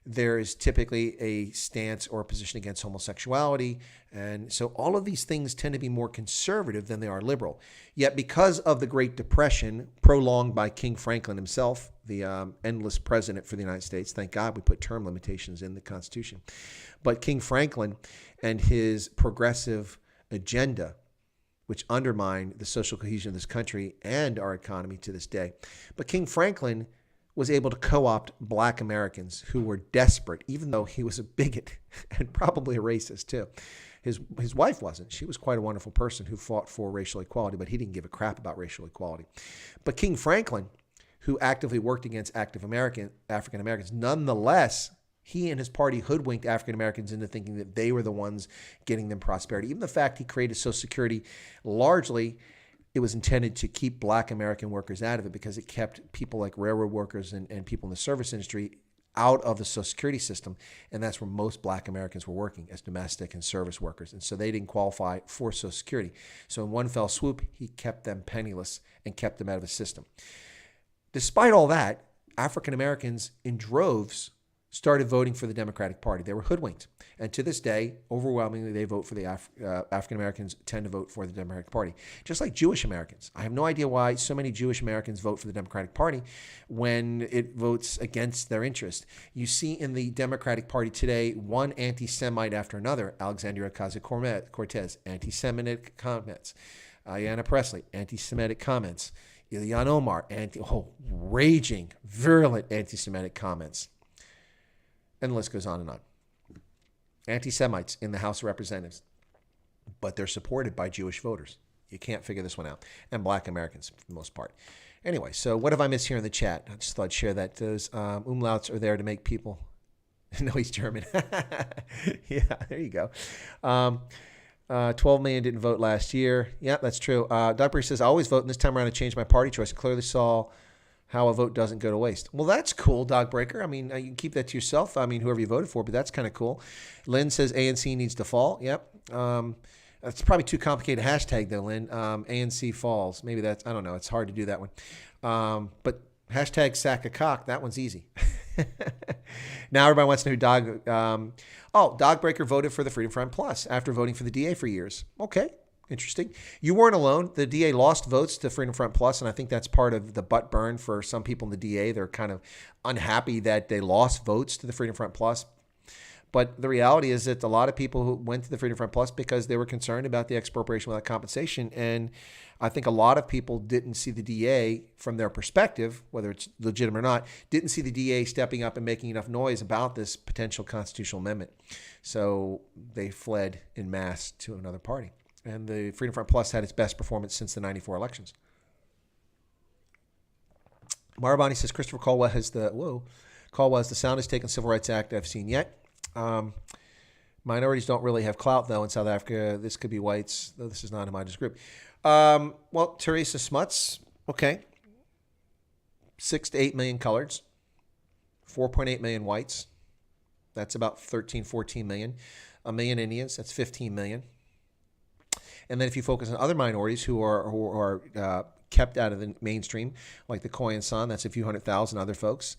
there is typically a stance or a position against homosexuality. And so all of these things tend to be more conservative than they are liberal. Yet because of the Great Depression, prolonged by King Franklin himself, the endless president for the United States, thank God we put term limitations in the Constitution. But King Franklin and his progressive agenda, which undermined the social cohesion of this country and our economy to this day. But King Franklin was able to co-opt Black Americans who were desperate, even though he was a bigot and probably a racist too. His wife wasn't. She was quite a wonderful person who fought for racial equality, but he didn't give a crap about racial equality. But King Franklin, who actively worked against African Americans, nonetheless, he and his party hoodwinked African Americans into thinking that they were the ones getting them prosperity. Even the fact he created Social Security largely it was intended to keep black American workers out of it because it kept people like railroad workers and people in the service industry out of the Social Security system. And that's where most black Americans were working, as domestic and service workers. And so they didn't qualify for Social Security. So in one fell swoop, he kept them penniless and kept them out of the system. Despite all that, African Americans in droves started voting for the Democratic Party. They were hoodwinked. And to this day, overwhelmingly, they vote for the African Americans tend to vote for the Democratic Party. Just like Jewish Americans. I have no idea why so many Jewish Americans vote for the Democratic Party when it votes against their interest. You see in the Democratic Party today, one anti-Semite after another. Alexandria Ocasio-Cortez, anti-Semitic comments. Ayanna Pressley, anti-Semitic comments. Ilhan Omar, raging, virulent anti-Semitic comments. And the list goes on and on. Anti-Semites in the House of Representatives. But they're supported by Jewish voters. You can't figure this one out. And black Americans, for the most part. Anyway, so what have I missed here in the chat? I just thought I'd share that. Those umlauts are there to make people... No, he's German. Yeah, there you go. 12 million didn't vote last year. Yeah, that's true. Doc Bree says, I always vote, and this time around I changed my party choice. I clearly saw how a vote doesn't go to waste. Well, that's cool, Dog Breaker. I mean, you can keep that to yourself. I mean, whoever you voted for, but that's kind of cool. Lynn says ANC needs to fall. Yep. That's probably too complicated hashtag, though, Lynn. ANC falls. Maybe that's, I don't know. It's hard to do that one. But hashtag sack a cock, that one's easy. Now everybody wants to know who Dog Breaker voted for the Freedom Front Plus after voting for the DA for years. Okay. Interesting. You weren't alone. The DA lost votes to Freedom Front Plus, and I think that's part of the butt burn for some people in the DA. They're kind of unhappy that they lost votes to the Freedom Front Plus. But the reality is that a lot of people who went to the Freedom Front Plus because they were concerned about the expropriation without compensation. And I think a lot of people didn't see the DA from their perspective, whether it's legitimate or not, didn't see the DA stepping up and making enough noise about this potential constitutional amendment. So they fled en masse to another party. And the Freedom Front Plus had its best performance since the 94 elections. Marabani says Christopher Caldwell has the soundest take on Civil Rights Act I've seen yet. Minorities don't really have clout, though, in South Africa. This could be whites, though this is not a homogenous group. Well, Teresa Smuts, okay. 6 to 8 million coloreds, 4.8 million whites. That's about 13, 14 million. A million Indians, that's 15 million. And then if you focus on other minorities who are kept out of the mainstream, like the Khoi and San, that's a few 100,000 other folks.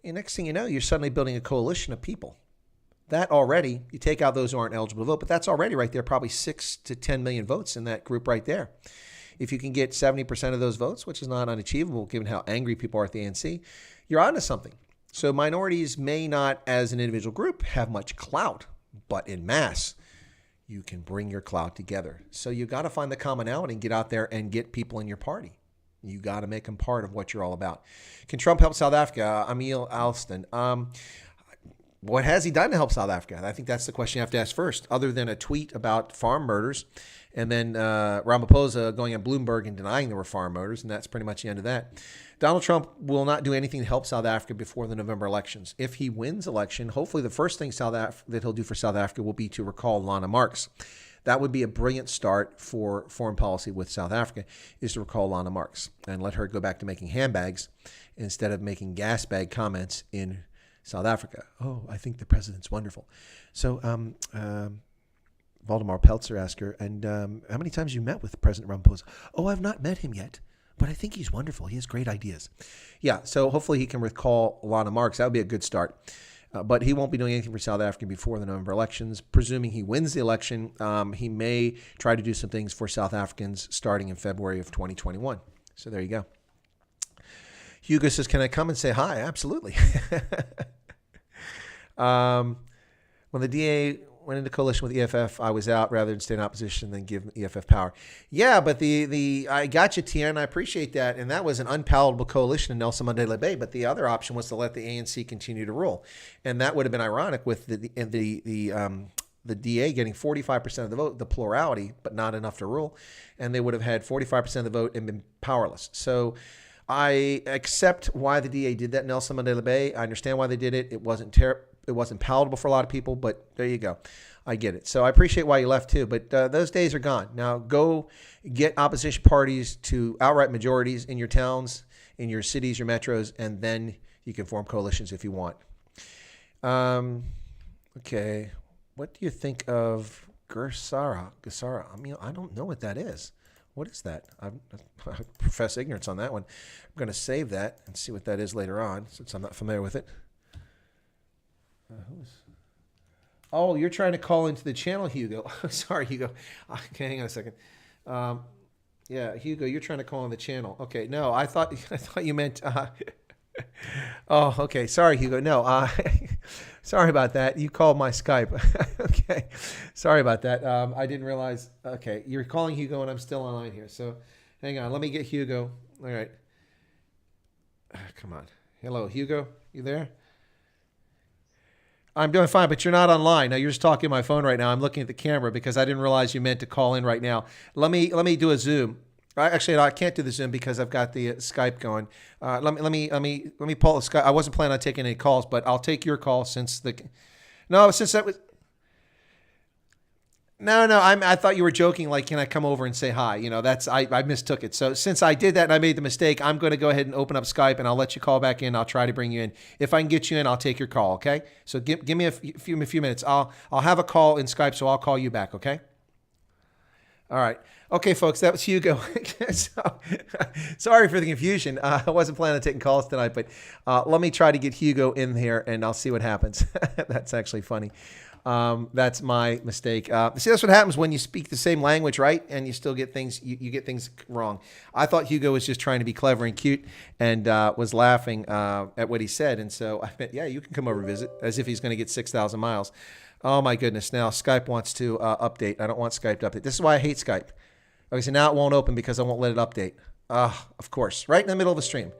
And next thing you know, you're suddenly building a coalition of people. That already, you take out those who aren't eligible to vote, but that's already right there, probably 6 to 10 million votes in that group right there. If you can get 70% of those votes, which is not unachievable given how angry people are at the ANC, you're onto something. So minorities may not, as an individual group, have much clout, but in mass, you can bring your clout together. So you got to find the commonality and get out there and get people in your party. You got to make them part of what you're all about. Can Trump help South Africa? Emil Alston. What has he done to help South Africa? I think that's the question you have to ask first, other than a tweet about farm murders and then Ramaphosa going on Bloomberg and denying there were farm murders, and that's pretty much the end of that. Donald Trump will not do anything to help South Africa before the November elections. If he wins election, hopefully the first thing that he'll do for South Africa will be to recall Lana Marks. That would be a brilliant start for foreign policy with South Africa, is to recall Lana Marks and let her go back to making handbags instead of making gas bag comments in South Africa. Oh, I think the president's wonderful. So Valdemar Peltzer asked her, and how many times you met with President Ramaphosa? Oh, I've not met him yet, but I think he's wonderful. He has great ideas. Yeah, so hopefully he can recall Lana Marks. That would be a good start. But he won't be doing anything for South Africa before the November elections. Presuming he wins the election, he may try to do some things for South Africans starting in February of 2021. So there you go. Hugo says, can I come and say hi? Absolutely. When the DA went into coalition with EFF, I was out rather than stay in opposition than give EFF power. Yeah, but I got you, Tien. I appreciate that. And that was an unpalatable coalition in Nelson Mandela Bay. But the other option was to let the ANC continue to rule. And that would have been ironic with the DA getting 45% of the vote, the plurality, but not enough to rule. And they would have had 45% of the vote and been powerless. So I accept why the DA did that in Nelson Mandela Bay. I understand why they did it. It wasn't palatable for a lot of people, but there you go. I get it. So I appreciate why you left too, but those days are gone. Now go get opposition parties to outright majorities in your towns, in your cities, your metros, and then you can form coalitions if you want. Okay. What do you think of Gersara? I mean, I don't know what that is. What is that? I profess ignorance on that one. I'm going to save that and see what that is later on, since I'm not familiar with it. Oh, you're trying to call into the channel, Hugo. Sorry, Hugo. Okay, hang on a second. Yeah, Hugo, you're trying to call on the channel. Okay, no, I thought you meant. Oh, okay. Sorry, Hugo. No, sorry about that. You called my Skype. Okay, sorry about that. I didn't realize. Okay, you're calling Hugo, and I'm still online here. So, hang on. Let me get Hugo. All right. Come on. Hello, Hugo. You there? I'm doing fine, but you're not online. Now you're just talking to my phone right now. I'm looking at the camera because I didn't realize you meant to call in right now. Let me do a Zoom. Actually, no, I can't do the Zoom because I've got the Skype going. Let me pull the Skype. I wasn't planning on taking any calls, but I'll take your call since that was. No. I thought you were joking. Like, can I come over and say hi? You know, I mistook it. So since I did that and I made the mistake, I'm going to go ahead and open up Skype and I'll let you call back in. I'll try to bring you in. If I can get you in, I'll take your call. Okay. So give me a few minutes. I'll have a call in Skype, so I'll call you back. Okay. All right. Okay, folks, that was Hugo. Sorry for the confusion. I wasn't planning on taking calls tonight, but let me try to get Hugo in here and I'll see what happens. That's actually funny. That's my mistake. See, that's what happens when you speak the same language, right? And you still get things, you get things wrong. I thought Hugo was just trying to be clever and cute and was laughing at what he said. And so I meant, yeah, you can come over and visit, as if he's going to get 6,000 miles. Oh, my goodness. Now Skype wants to update. I don't want Skype to update. This is why I hate Skype. Okay, so now it won't open because I won't let it update. Of course, right in the middle of the stream.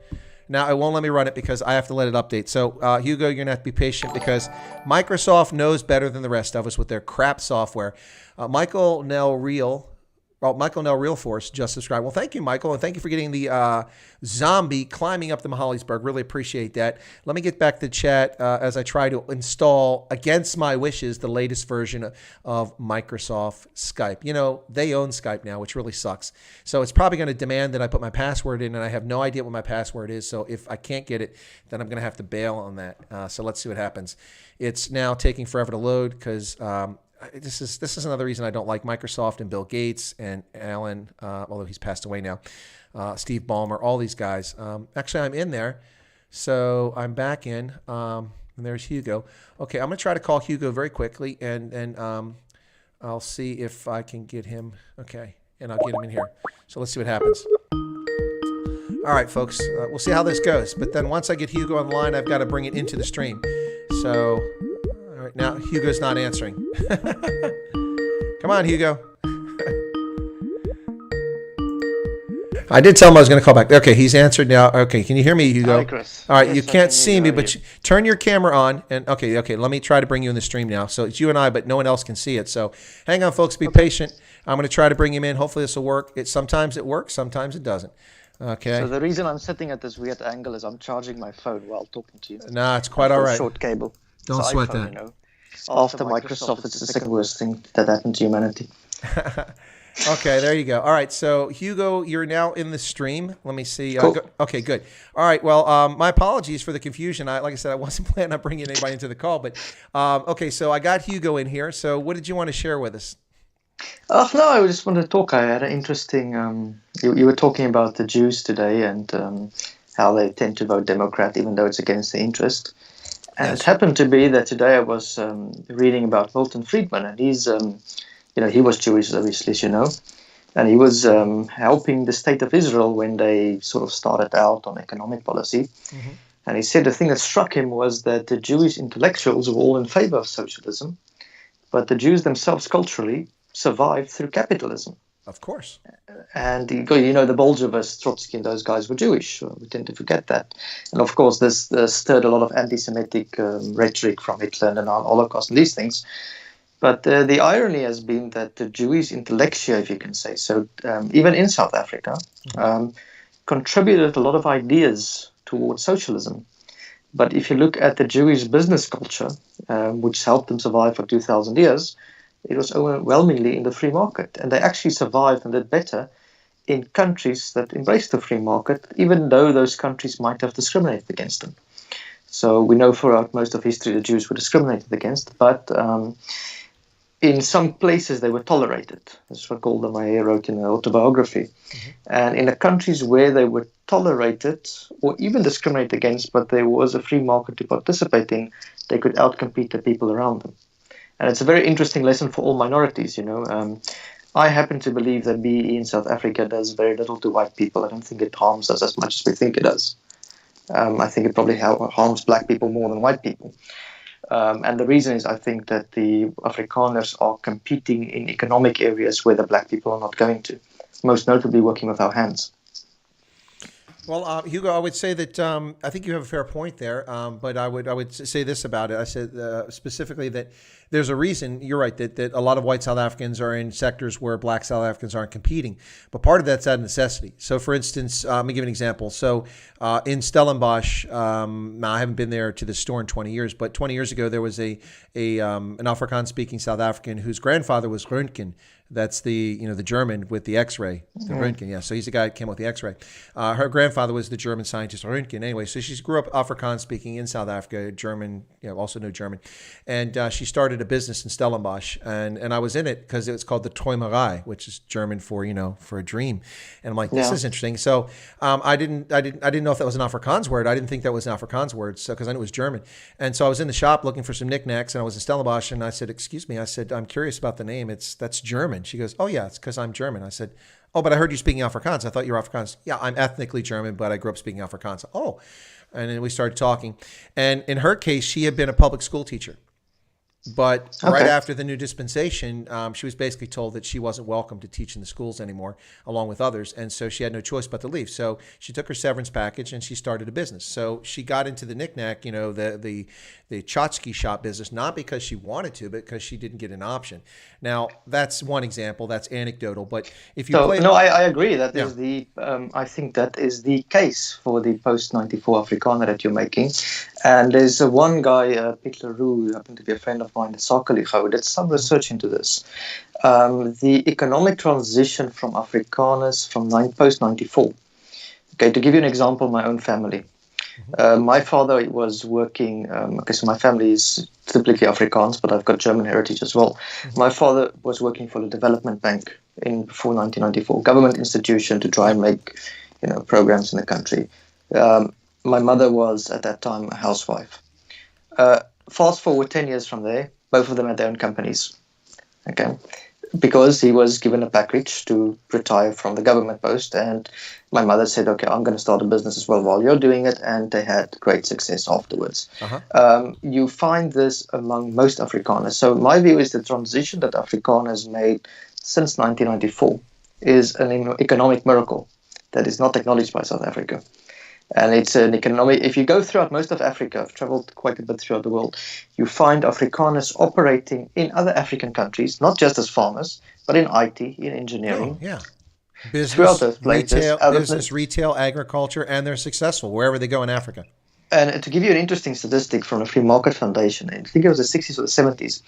Now it won't let me run it because I have to let it update. So Hugo, you're gonna have to be patient because Microsoft knows better than the rest of us with their crap software. Michael Nell Realforce just subscribed. Well, thank you, Michael, and thank you for getting the zombie climbing up the Mahaly'sburg. Really appreciate that. Let me get back to chat as I try to install, against my wishes, the latest version of Microsoft Skype. You know, they own Skype now, which really sucks. So it's probably going to demand that I put my password in, and I have no idea what my password is. So if I can't get it, then I'm going to have to bail on that. So let's see what happens. It's now taking forever to load because this is another reason I don't like Microsoft and Bill Gates and Alan, although he's passed away now, Steve Ballmer, all these guys. Actually, I'm in there, so I'm back in, and there's Hugo. Okay, I'm going to try to call Hugo very quickly, and I'll see if I can get him. Okay, and I'll get him in here. So let's see what happens. All right, folks, we'll see how this goes. But then once I get Hugo on the line, I've got to bring it into the stream. So... all right, now Hugo's not answering. Come on, Hugo. I did tell him I was going to call back. Okay, he's answered now. Okay, can you hear me, Hugo? Hi, Chris. All right, Yes, you I can't can see hear me, you. but turn your camera on. And okay, let me try to bring you in the stream now. So it's you and I, but no one else can see it. So hang on, folks. Be patient. I'm going to try to bring him in. Hopefully this will work. Sometimes it works. Sometimes it doesn't. Okay. So the reason I'm sitting at this weird angle is I'm charging my phone while talking to you. Nah, it's quite all right. Short cable. Don't It's sweat iPhone, that. You know. After Microsoft, it's the second worst thing that happened to humanity. Okay, there you go. All right, so Hugo, you're now in the stream. Let me see. Cool. Okay, good. All right, well, my apologies for the confusion. Like I said, I wasn't planning on bringing anybody into the call, but okay, so I got Hugo in here. So what did you want to share with us? Oh, no, I just wanted to talk. I had an interesting... you were talking about the Jews today and how they tend to vote Democrat even though it's against their interest. And Yes. It happened to be that today I was reading about Milton Friedman, and he's, he was Jewish, obviously, as you know, and he was helping the state of Israel when they sort of started out on economic policy. Mm-hmm. And he said the thing that struck him was that the Jewish intellectuals were all in favor of socialism, but the Jews themselves culturally survived through capitalism. Of course. And the Bolsheviks, Trotsky and those guys were Jewish. We tend to forget that. And of course, this stirred a lot of anti-Semitic rhetoric from Hitler and the Holocaust and these things. But the irony has been that the Jewish intellectia, if you can say so, even in South Africa, contributed a lot of ideas towards socialism. But if you look at the Jewish business culture, which helped them survive for 2,000 years, it was overwhelmingly in the free market. And they actually survived and did better in countries that embraced the free market, even though those countries might have discriminated against them. So we know throughout most of history the Jews were discriminated against, but in some places they were tolerated. That's what Golda Meir wrote in her autobiography. And in the countries where they were tolerated or even discriminated against, but there was a free market to participate in, they could outcompete the people around them. And it's a very interesting lesson for all minorities, you know. I happen to believe that BEE in South Africa does very little to white people. I don't think it harms us as much as we think it does. I think it probably harms black people more than white people. And the reason is I think that the Afrikaners are competing in economic areas where the black people are not going to, most notably working with our hands. Well, Hugo, I would say that I think you have a fair point there, but I would say this about it. I said specifically that there's a reason. You're right that a lot of white South Africans are in sectors where black South Africans aren't competing, but part of that's out of necessity. So, for instance, let me give an example. So, in Stellenbosch, now I haven't been there to the store in 20 years, but 20 years ago there was an Afrikaans-speaking South African whose grandfather was Röntgen. That's the German with the X-ray, the Röntgen. Yeah, so he's the guy that came up with the X-ray. Her grandfather was the German scientist Röntgen. Anyway, so she grew up Afrikaans speaking in South Africa, German, also no German, and she started a business in Stellenbosch, and I was in it because it was called the Träumerei, which is German for for a dream, and I'm like, this is interesting. So I didn't know if that was an Afrikaans word. I didn't think that was an Afrikaans word, so because I knew it was German, and so I was in the shop looking for some knickknacks, and I was in Stellenbosch, and I said, excuse me, I said, I'm curious about the name. That's German. She goes, oh yeah, it's because I'm German. I said, oh, but I heard you speaking Afrikaans. I thought you were Afrikaans. Yeah, I'm ethnically German, but I grew up speaking Afrikaans. Oh, and then we started talking. And in her case, she had been a public school teacher. But right after the new dispensation, she was basically told that she wasn't welcome to teach in the schools anymore, along with others. And so she had no choice but to leave. So she took her severance package and she started a business. So she got into the knickknack, the tchotchke shop business, not because she wanted to, but because she didn't get an option. Now, that's one example. That's anecdotal. But if you No, I agree. That is I think that is the case for the post-94 Afrikaner that you're making. And there's one guy, Piet Leroux, who happened to be a friend of mine, the Sakeligo, did some research into this. The economic transition from Afrikaners from post-94. Okay, to give you an example, my own family. My father was working, so my family is typically Afrikaans, but I've got German heritage as well. My father was working for the development bank before 1994, government institution to try and make, programs in the country. My mother was at that time a housewife. Fast forward 10 years from there, both of them had their own companies. Okay. Because he was given a package to retire from the government post, and my mother said, okay, I'm going to start a business as well while you're doing it, and they had great success afterwards. You find this among most Afrikaners. So my view is the transition that Afrikaners made since 1994 is an economic miracle that is not acknowledged by South Africa. And it's an economic, if you go throughout most of Africa, I've traveled quite a bit throughout the world, you find Afrikaners operating in other African countries, not just as farmers, but in IT, in engineering. Oh, yeah. Throughout those places. Business, retail, agriculture, and they're successful wherever they go in Africa. And to give you an interesting statistic from the Free Market Foundation, I think it was the 60s or the 70s,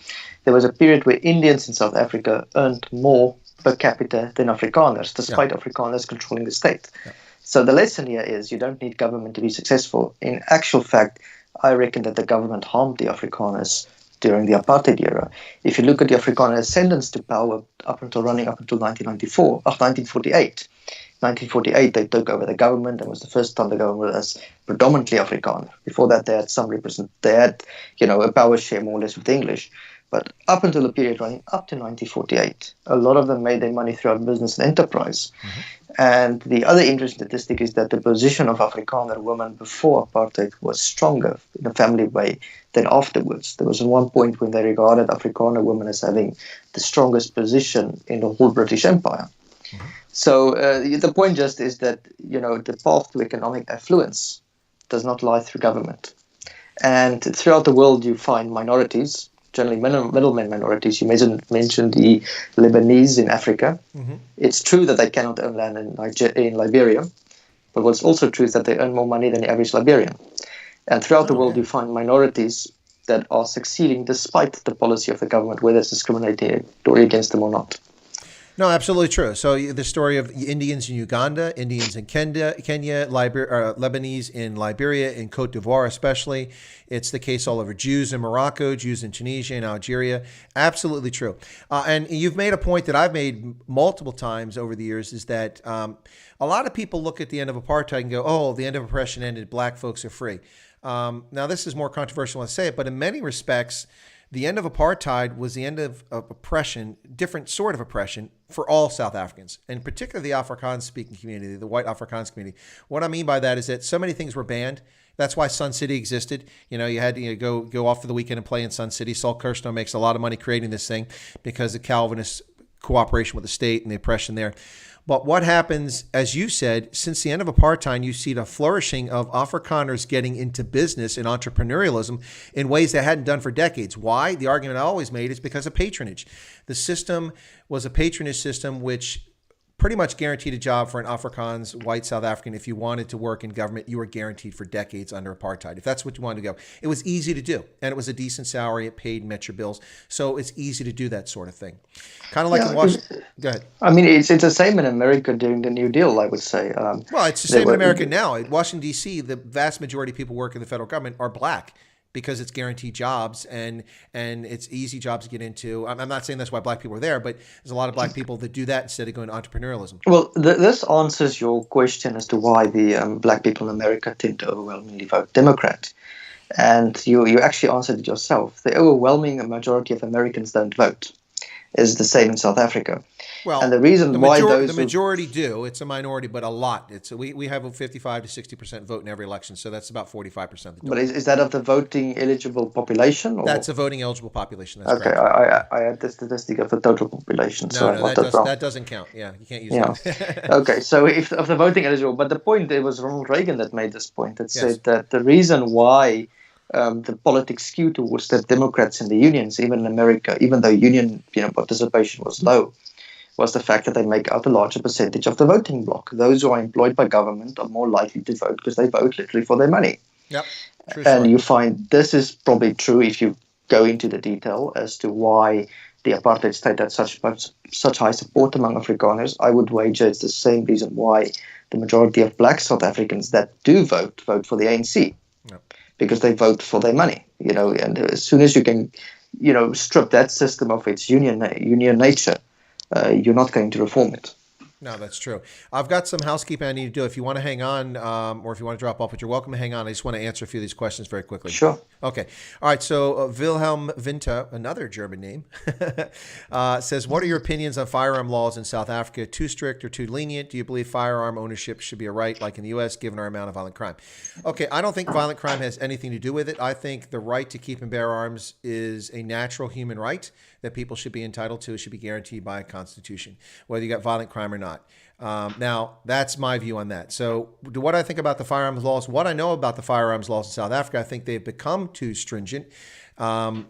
there was a period where Indians in South Africa earned more per capita than Afrikaners, despite Afrikaners controlling the state. Yeah. So the lesson here is you don't need government to be successful. In actual fact, I reckon that the government harmed the Afrikaners during the apartheid era. If you look at the Afrikaner ascendance to power up until 1948. 1948, they took over the government, and it was the first time the government was predominantly Afrikaner. Before that, they had a power share more or less with English. But up until the period running up to 1948, a lot of them made their money throughout business and enterprise. And the other interesting statistic is that the position of Afrikaner women before apartheid was stronger in a family way than afterwards. There was one point when they regarded Afrikaner women as having the strongest position in the whole British Empire. So the point just is that, the path to economic affluence does not lie through government. And throughout the world, you find minorities, generally middlemen minorities. You mentioned the Lebanese in Africa. It's true that they cannot own land in Liberia, but what's also true is that they earn more money than the average Liberian. And throughout the Oh, world, yeah. you find minorities that are succeeding despite the policy of the government, whether it's discriminatory against them or not. No, absolutely true. So the story of Indians in Uganda, Indians in Kenya, Lebanese in Liberia, in Cote d'Ivoire especially. It's the case all over. Jews in Morocco, Jews in Tunisia and Algeria. Absolutely true. And you've made a point that I've made multiple times over the years is that a lot of people look at the end of apartheid and go, oh, the end of oppression ended, black folks are free. Now, this is more controversial when I say it, but in many respects, the end of apartheid was the end of oppression, different sort of oppression for all South Africans, and particularly the Afrikaans-speaking community, the white Afrikaans community. What I mean by that is that so many things were banned. That's why Sun City existed. You know, you had to go off for the weekend and play in Sun City. Saul Kirshner makes a lot of money creating this thing because of Calvinist cooperation with the state and the oppression there. But what happens, as you said, since the end of apartheid, you see the flourishing of Afrikaners getting into business and entrepreneurialism in ways they hadn't done for decades. Why? The argument I always made is because of patronage. The system was a patronage system which pretty much guaranteed a job for an Afrikaans, white South African. If you wanted to work in government, you were guaranteed for decades under apartheid. If that's what you wanted to go, it was easy to do. And it was a decent salary. It paid, met your bills. So it's easy to do that sort of thing. Kind of like in Washington. Go ahead. I mean, it's the same in America during the New Deal, I would say. Well, it's the same in America now. In Washington, D.C., the vast majority of people who work in the federal government are black because it's guaranteed jobs and it's easy jobs to get into. I'm not saying that's why black people are there, but there's a lot of black people that do that instead of going to entrepreneurialism. Well, this answers your question as to why the black people in America tend to overwhelmingly vote Democrat. And you actually answered it yourself. The overwhelming majority of Americans don't vote. Is the same in South Africa. Well, and the reason why the majority do, it's a minority, but a lot. We have a 55 to 60% vote in every election, so that's about 45% of the But is that of the voting eligible population? Or? That's a voting eligible population. That's okay, I had the statistic of the total population, so I got that wrong. That doesn't count. Yeah, you can't use that. Okay, so if of the voting eligible, but the point, it was Ronald Reagan that made this point, that said that the reason why the politics skew towards the Democrats in the unions, even in America, even though union participation was low, was the fact that they make up a larger percentage of the voting bloc. Those who are employed by government are more likely to vote because they vote literally for their money. Yep. True and story. You find this is probably true if you go into the detail as to why the apartheid state had such high support among Afrikaners. I would wager it's the same reason why the majority of black South Africans that do vote for the ANC. Yep. Because they vote for their money, and as soon as you can, strip that system of its union nature, you're not going to reform it. No, that's true. I've got some housekeeping I need to do. If you want to hang on, or if you want to drop off, but you're welcome to hang on. I just want to answer a few of these questions very quickly. Sure. Okay. All right. So Wilhelm Winter, another German name, says, what are your opinions on firearm laws in South Africa? Too strict or too lenient? Do you believe firearm ownership should be a right like in the U.S., given our amount of violent crime? Okay. I don't think violent crime has anything to do with it. I think the right to keep and bear arms is a natural human right that people should be entitled to. It should be guaranteed by a constitution, whether you got violent crime or not. Now, that's my view on that. So what I think about the firearms laws, what I know about the firearms laws in South Africa, I think they've become too stringent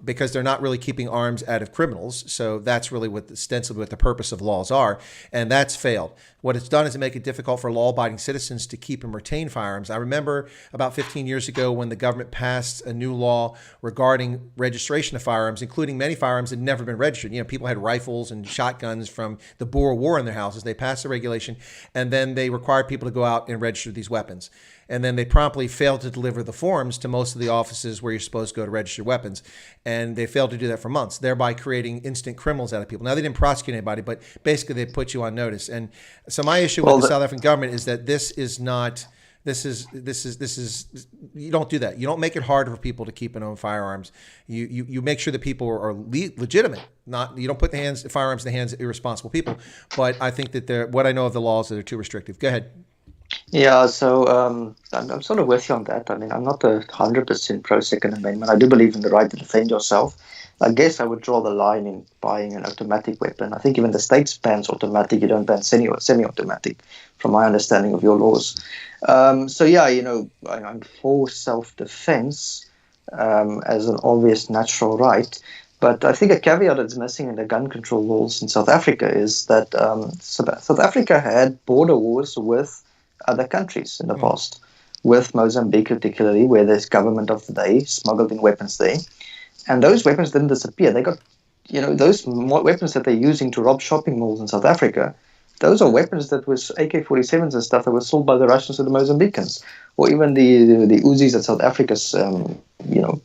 because they're not really keeping arms out of criminals. So that's really ostensibly what the purpose of laws are. And that's failed. What it's done is to make it difficult for law-abiding citizens to keep and retain firearms. I remember about 15 years ago when the government passed a new law regarding registration of firearms, including many firearms that had never been registered. People had rifles and shotguns from the Boer War in their houses. They passed the regulation, and then they required people to go out and register these weapons. And then they promptly failed to deliver the forms to most of the offices where you're supposed to go to register weapons. And they failed to do that for months, thereby creating instant criminals out of people. Now, they didn't prosecute anybody, but basically they put you on notice. And so my issue with the South African government is that this is you don't do that. You don't make it harder for people to keep and own firearms. You make sure that people are legitimate. You don't put firearms in the hands of irresponsible people. But I think that what I know of the laws that are too restrictive. Go ahead. Yeah, so I'm sort of with you on that. I mean, I'm not 100% pro Second Amendment. I do believe in the right to defend yourself. I guess I would draw the line in buying an automatic weapon. I think even the States bans automatic. You don't ban semi-automatic, from my understanding of your laws. So yeah, I'm for self-defense as an obvious natural right. But I think a caveat that's missing in the gun control laws in South Africa is that South Africa had border wars with other countries in the past. with Mozambique particularly, where there's government of the day smuggled in weapons there. And those weapons didn't disappear. They got, those weapons that they're using to rob shopping malls in South Africa, those are weapons that was AK-47s and stuff that were sold by the Russians to the Mozambicans, or even the Uzis that South Africa's,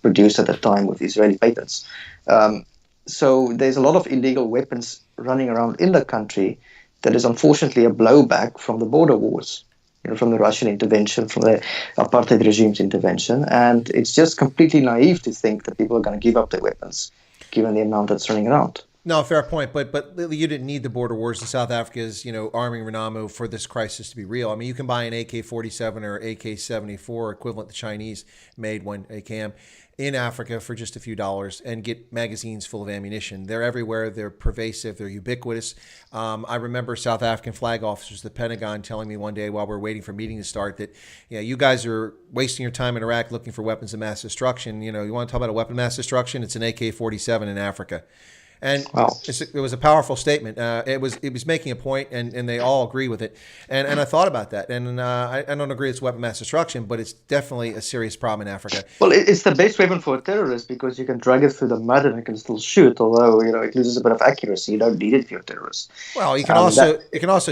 produced at the time with Israeli patents. So there's a lot of illegal weapons running around in the country that is unfortunately a blowback from the border wars, from the Russian intervention, from the apartheid regime's intervention. And it's just completely naive to think that people are going to give up their weapons, given the amount that's running around. No, fair point. But you didn't need the border wars in South Africa's, arming Renamo for this crisis to be real. I mean, you can buy an AK-47 or AK-74 equivalent to Chinese made one AKM in Africa for just a few dollars and get magazines full of ammunition. They're everywhere. They're pervasive. They're ubiquitous. I remember South African flag officers, the Pentagon, telling me one day while we were waiting for a meeting to start that, you guys are wasting your time in Iraq looking for weapons of mass destruction. You want to talk about a weapon of mass destruction? It's an AK-47 in Africa. And wow. It was a powerful statement. It was making a point, and they all agree with it. And I thought about that. And I don't agree it's weapon of mass destruction, but it's definitely a serious problem in Africa. Well, it's the best weapon for a terrorist because you can drag it through the mud and it can still shoot, although, it loses a bit of accuracy. You don't need it if you're a terrorist. Well, you can also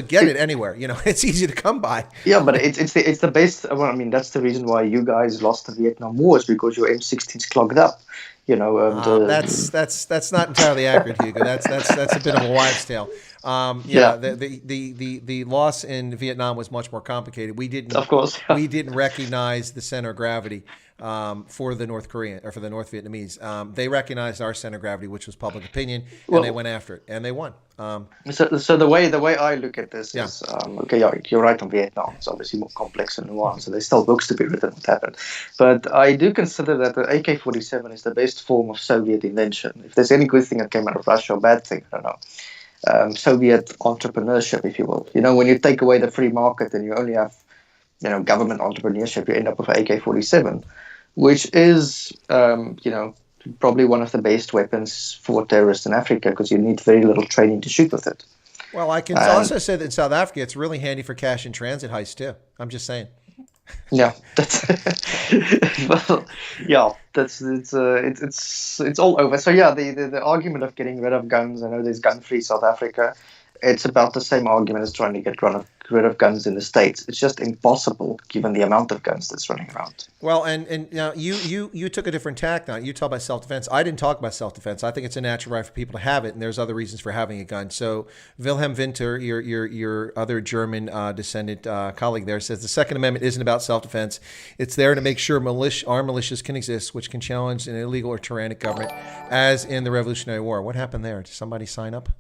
get it anywhere. It's easy to come by. Yeah, but it's the best. Well, I mean, that's the reason why you guys lost the Vietnam War, is because your M16's clogged up. That's not entirely accurate, Hugo. That's a bit of a wives' tale. The loss in Vietnam was much more complicated. We didn't, of course, we didn't recognize the center of gravity for the North Korean or for the North Vietnamese. They recognized our center of gravity, which was public opinion, and they went after it, and they won. So the way I look at this is you're right on Vietnam. It's obviously more complex and nuanced, so there's still books to be written what happened. But I do consider that the AK-47 is the best form of Soviet invention. If there's any good thing that came out of Russia or bad thing, I don't know. Soviet entrepreneurship, if you will. When you take away the free market and you only have, government entrepreneurship, you end up with an AK-47, which is, probably one of the best weapons for terrorists in Africa because you need very little training to shoot with it. Well, I can also say that in South Africa, it's really handy for cash in transit heists too. I'm just saying. Yeah, it's all over. So yeah, the argument of getting rid of guns. I know there's gun-free South Africa. It's about the same argument as trying to get rid of guns in the States. It's just impossible given the amount of guns that's running around. Well, and now you took a different tack on it. You talk about self-defense. I didn't talk about self-defense. I think it's a natural right for people to have it, and there's other reasons for having a gun. So Wilhelm Winter, your other German descendant colleague there, says the Second Amendment isn't about self-defense. It's there to make sure armed militias can exist, which can challenge an illegal or tyrannic government, as in the Revolutionary War. What happened there? Did somebody sign up?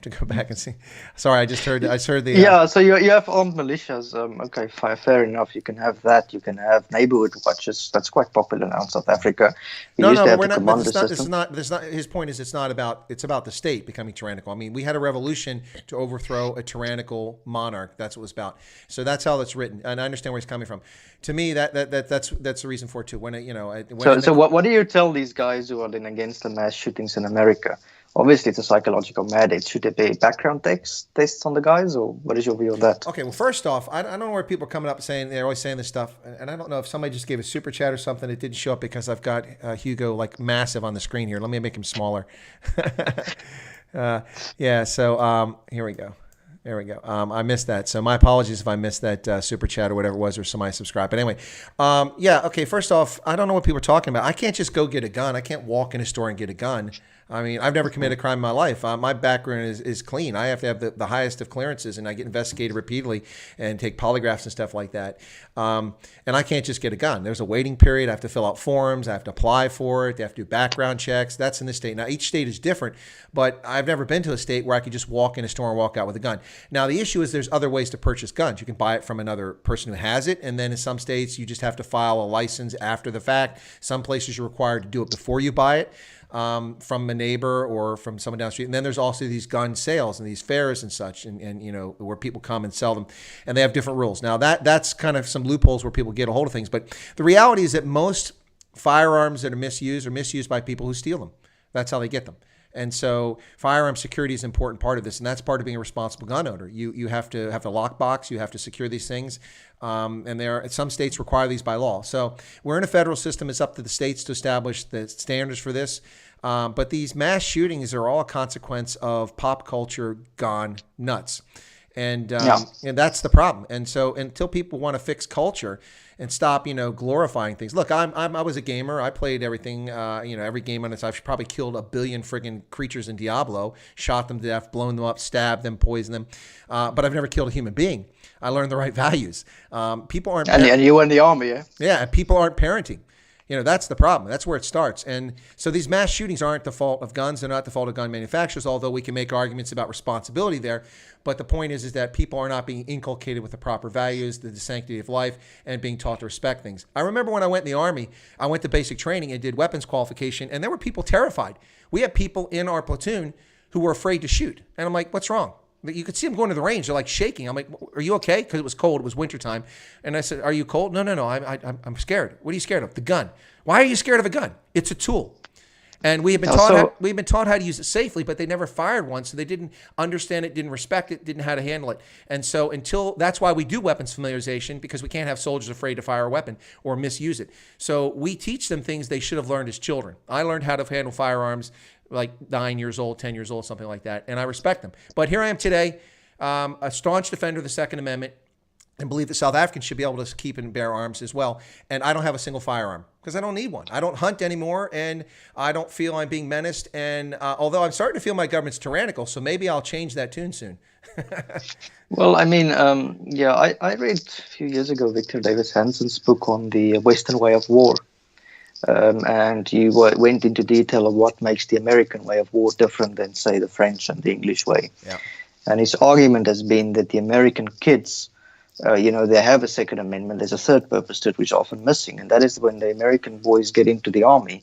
To go back and see. Sorry, I just heard the. Yeah, so you have armed militias. Okay, fair enough. You can have that. You can have neighborhood watches. That's quite popular now in South Africa. We're not. It's not. His point is, it's about the state becoming tyrannical. I mean, we had a revolution to overthrow a tyrannical monarch. That's what it was about. So that's how it's written, and I understand where he's coming from. To me, that's the reason for it too. So what do you tell these guys who are then against the mass shootings in America? Obviously, it's a psychological mandate. Should there be background tests on the guys, or what is your view of that? Okay, well, first off, I don't know where people are coming up saying they're always saying this stuff, and I don't know if somebody just gave a super chat or something. It didn't show up because I've got Hugo like massive on the screen here. Let me make him smaller. So here we go. There we go. I missed that. So my apologies if I missed that super chat or whatever it was, or somebody subscribed. But anyway, okay, first off, I don't know what people are talking about. I can't just go get a gun. I can't walk in a store and get a gun. I mean, I've never committed a crime in my life. My background is clean. I have to have the highest of clearances, and I get investigated repeatedly and take polygraphs and stuff like that. And I can't just get a gun. There's a waiting period. I have to fill out forms. I have to apply for it. They have to do background checks. That's in this state. Now, each state is different, but I've never been to a state where I could just walk in a store and walk out with a gun. Now, the issue is there's other ways to purchase guns. You can buy it from another person who has it, and then in some states, you just have to file a license after the fact. Some places you're required to do it before you buy it. From a neighbor or from someone down the street. And then there's also these gun sales and these fairs and such, and where people come and sell them, and they have different rules. Now that's kind of some loopholes where people get a hold of things. But the reality is that most firearms that are misused by people who steal them. That's how they get them. And so firearm security is an important part of this, and that's part of being a responsible gun owner. You have to have the lockbox, you have to secure these things, and some states require these by law. So we're in a federal system. It's up to the states to establish the standards for this. But these mass shootings are all a consequence of pop culture gone nuts. And that's the problem. And so until people want to fix culture and stop, glorifying things. Look, I was a gamer. I played everything, every game on this. I've probably killed 1 billion friggin' creatures in Diablo, shot them to death, blown them up, stabbed them, poisoned them. But I've never killed a human being. I learned the right values. People aren't. And you were in the army, yeah? Yeah, and people aren't parenting. That's the problem. That's where it starts. And so these mass shootings aren't the fault of guns. They're not the fault of gun manufacturers, although we can make arguments about responsibility there. But the point is that people are not being inculcated with the proper values, the sanctity of life, and being taught to respect things. I remember when I went in the Army, I went to basic training and did weapons qualification, and there were people terrified. We had people in our platoon who were afraid to shoot. And I'm like, what's wrong? You could see them going to the range. They're like shaking. I'm like, are you okay? Because it was cold. It was wintertime. And I said, are you cold? No. I'm scared. What are you scared of? The gun. Why are you scared of a gun? It's a tool. And we've been taught how to use it safely, but they never fired one, so they didn't understand it, didn't respect it, didn't know how to handle it. And so that's why we do weapons familiarization, because we can't have soldiers afraid to fire a weapon or misuse it. So we teach them things they should have learned as children. I learned how to handle firearms like 9 years old, 10 years old, something like that, and I respect them. But here I am today, a staunch defender of the Second Amendment, and believe that South Africans should be able to keep and bear arms as well. And I don't have a single firearm because I don't need one. I don't hunt anymore, and I don't feel I'm being menaced. And although I'm starting to feel my government's tyrannical, so maybe I'll change that tune soon. Well, I mean, I read a few years ago Victor Davis Hanson's book on the Western way of war. And you went into detail of what makes the American way of war different than, say, the French and the English way. Yeah. And his argument has been that the American kids, they have a Second Amendment. There's a third purpose to it, which is often missing. And that is when the American boys get into the army,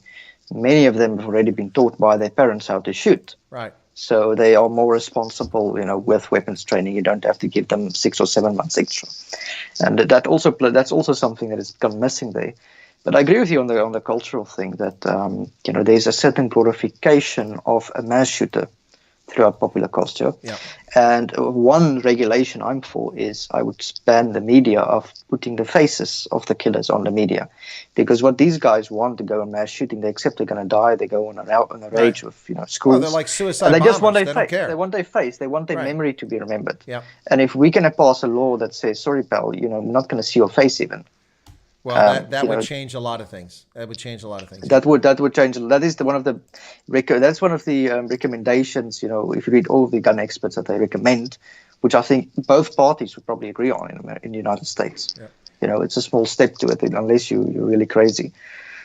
many of them have already been taught by their parents how to shoot. Right. So they are more responsible, with weapons training. You don't have to give them 6 or 7 months extra. And that's also something that has gone missing there. But I agree with you on the cultural thing that, there's a certain glorification of a mass shooter throughout popular culture. Yeah. And one regulation I'm for is I would ban the media of putting the faces of the killers on the media. Because what these guys want to go on mass shooting, they accept they're going to die, they go on a rage with, schools. Oh, they're like suicide and they bombers. just want their They face. don't care. They want their face. They want their memory to be remembered. Yeah. And if we can pass a law that says, sorry, pal, I'm not going to see your face even. Well, that would change a lot of things. That would change a lot of things. That would change. That is one of the recommendations. If you read all of the gun experts that they recommend, which I think both parties would probably agree on in the United States. Yeah. It's a small step to it, unless you're really crazy.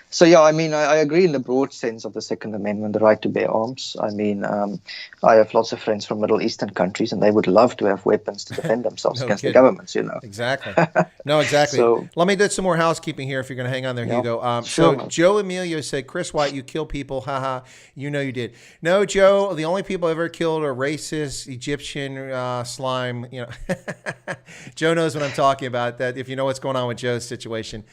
So, yeah, I mean, I agree in the broad sense of the Second Amendment, the right to bear arms. I mean, I have lots of friends from Middle Eastern countries, and they would love to have weapons to defend themselves against the governments, Exactly. No, exactly. So, let me do some more housekeeping here if you're going to hang on there, Hugo. Sure. So Joe Emilio said, Chris White, you kill people. Haha. You did. No, Joe, the only people I ever killed are racist, Egyptian slime. Joe knows what I'm talking about. That if you know what's going on with Joe's situation.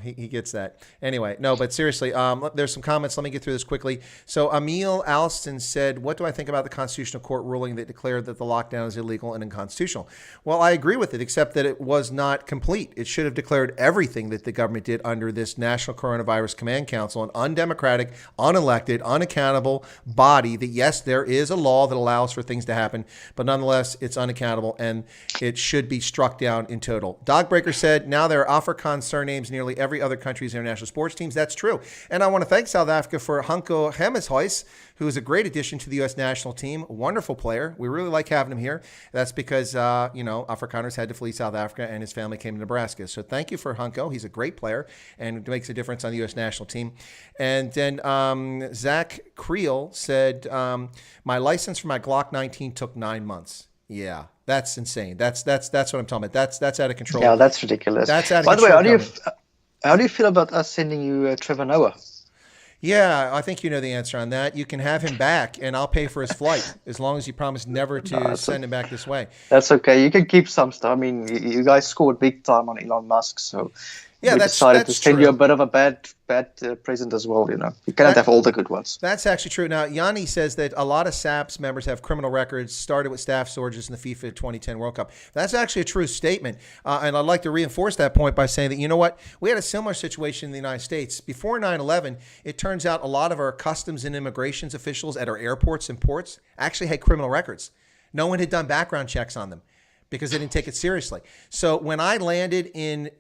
He gets that. Anyway, no, but seriously, there's some comments. Let me get through this quickly. So Emil Alston said, what do I think about the Constitutional Court ruling that declared that the lockdown is illegal and unconstitutional? Well, I agree with it, except that it was not complete. It should have declared everything that the government did under this National Coronavirus Command Council, an undemocratic, unelected, unaccountable body that, yes, there is a law that allows for things to happen, but nonetheless, it's unaccountable and it should be struck down in total. Dogbreaker said, now there are Afrikaans surnames nearly every other country's international sports teams. That's true. And I want to thank South Africa for Hanko Hemeshuis, who is a great addition to the U.S. national team. Wonderful player. We really like having him here. That's because, Afrikaners had to flee South Africa and his family came to Nebraska. So thank you for Hanko. He's a great player and makes a difference on the U.S. national team. And then Zach Creel said, my license for my Glock 19 took 9 months. Yeah, that's insane. That's what I'm talking about. That's out of control. Yeah, that's ridiculous. That's out of control. By the way, how do you feel about us sending you Trevor Noah? Yeah, I think you know the answer on that. You can have him back, and I'll pay for his flight as long as you promise never to send him back this way. That's okay. You can keep some stuff. I mean, you guys scored big time on Elon Musk, so Yeah, we decided to that's send true. you a bit of a bad present as well. You cannot have all the good ones. That's actually true. Now, Yanni says that a lot of SAPS members have criminal records, started with staff soldiers in the FIFA 2010 World Cup. That's actually a true statement. And I'd like to reinforce that point by saying that, you know what? We had a similar situation in the United States. Before 9/11, it turns out a lot of our customs and immigrations officials at our airports and ports actually had criminal records. No one had done background checks on them because they didn't take it seriously. So when I landed in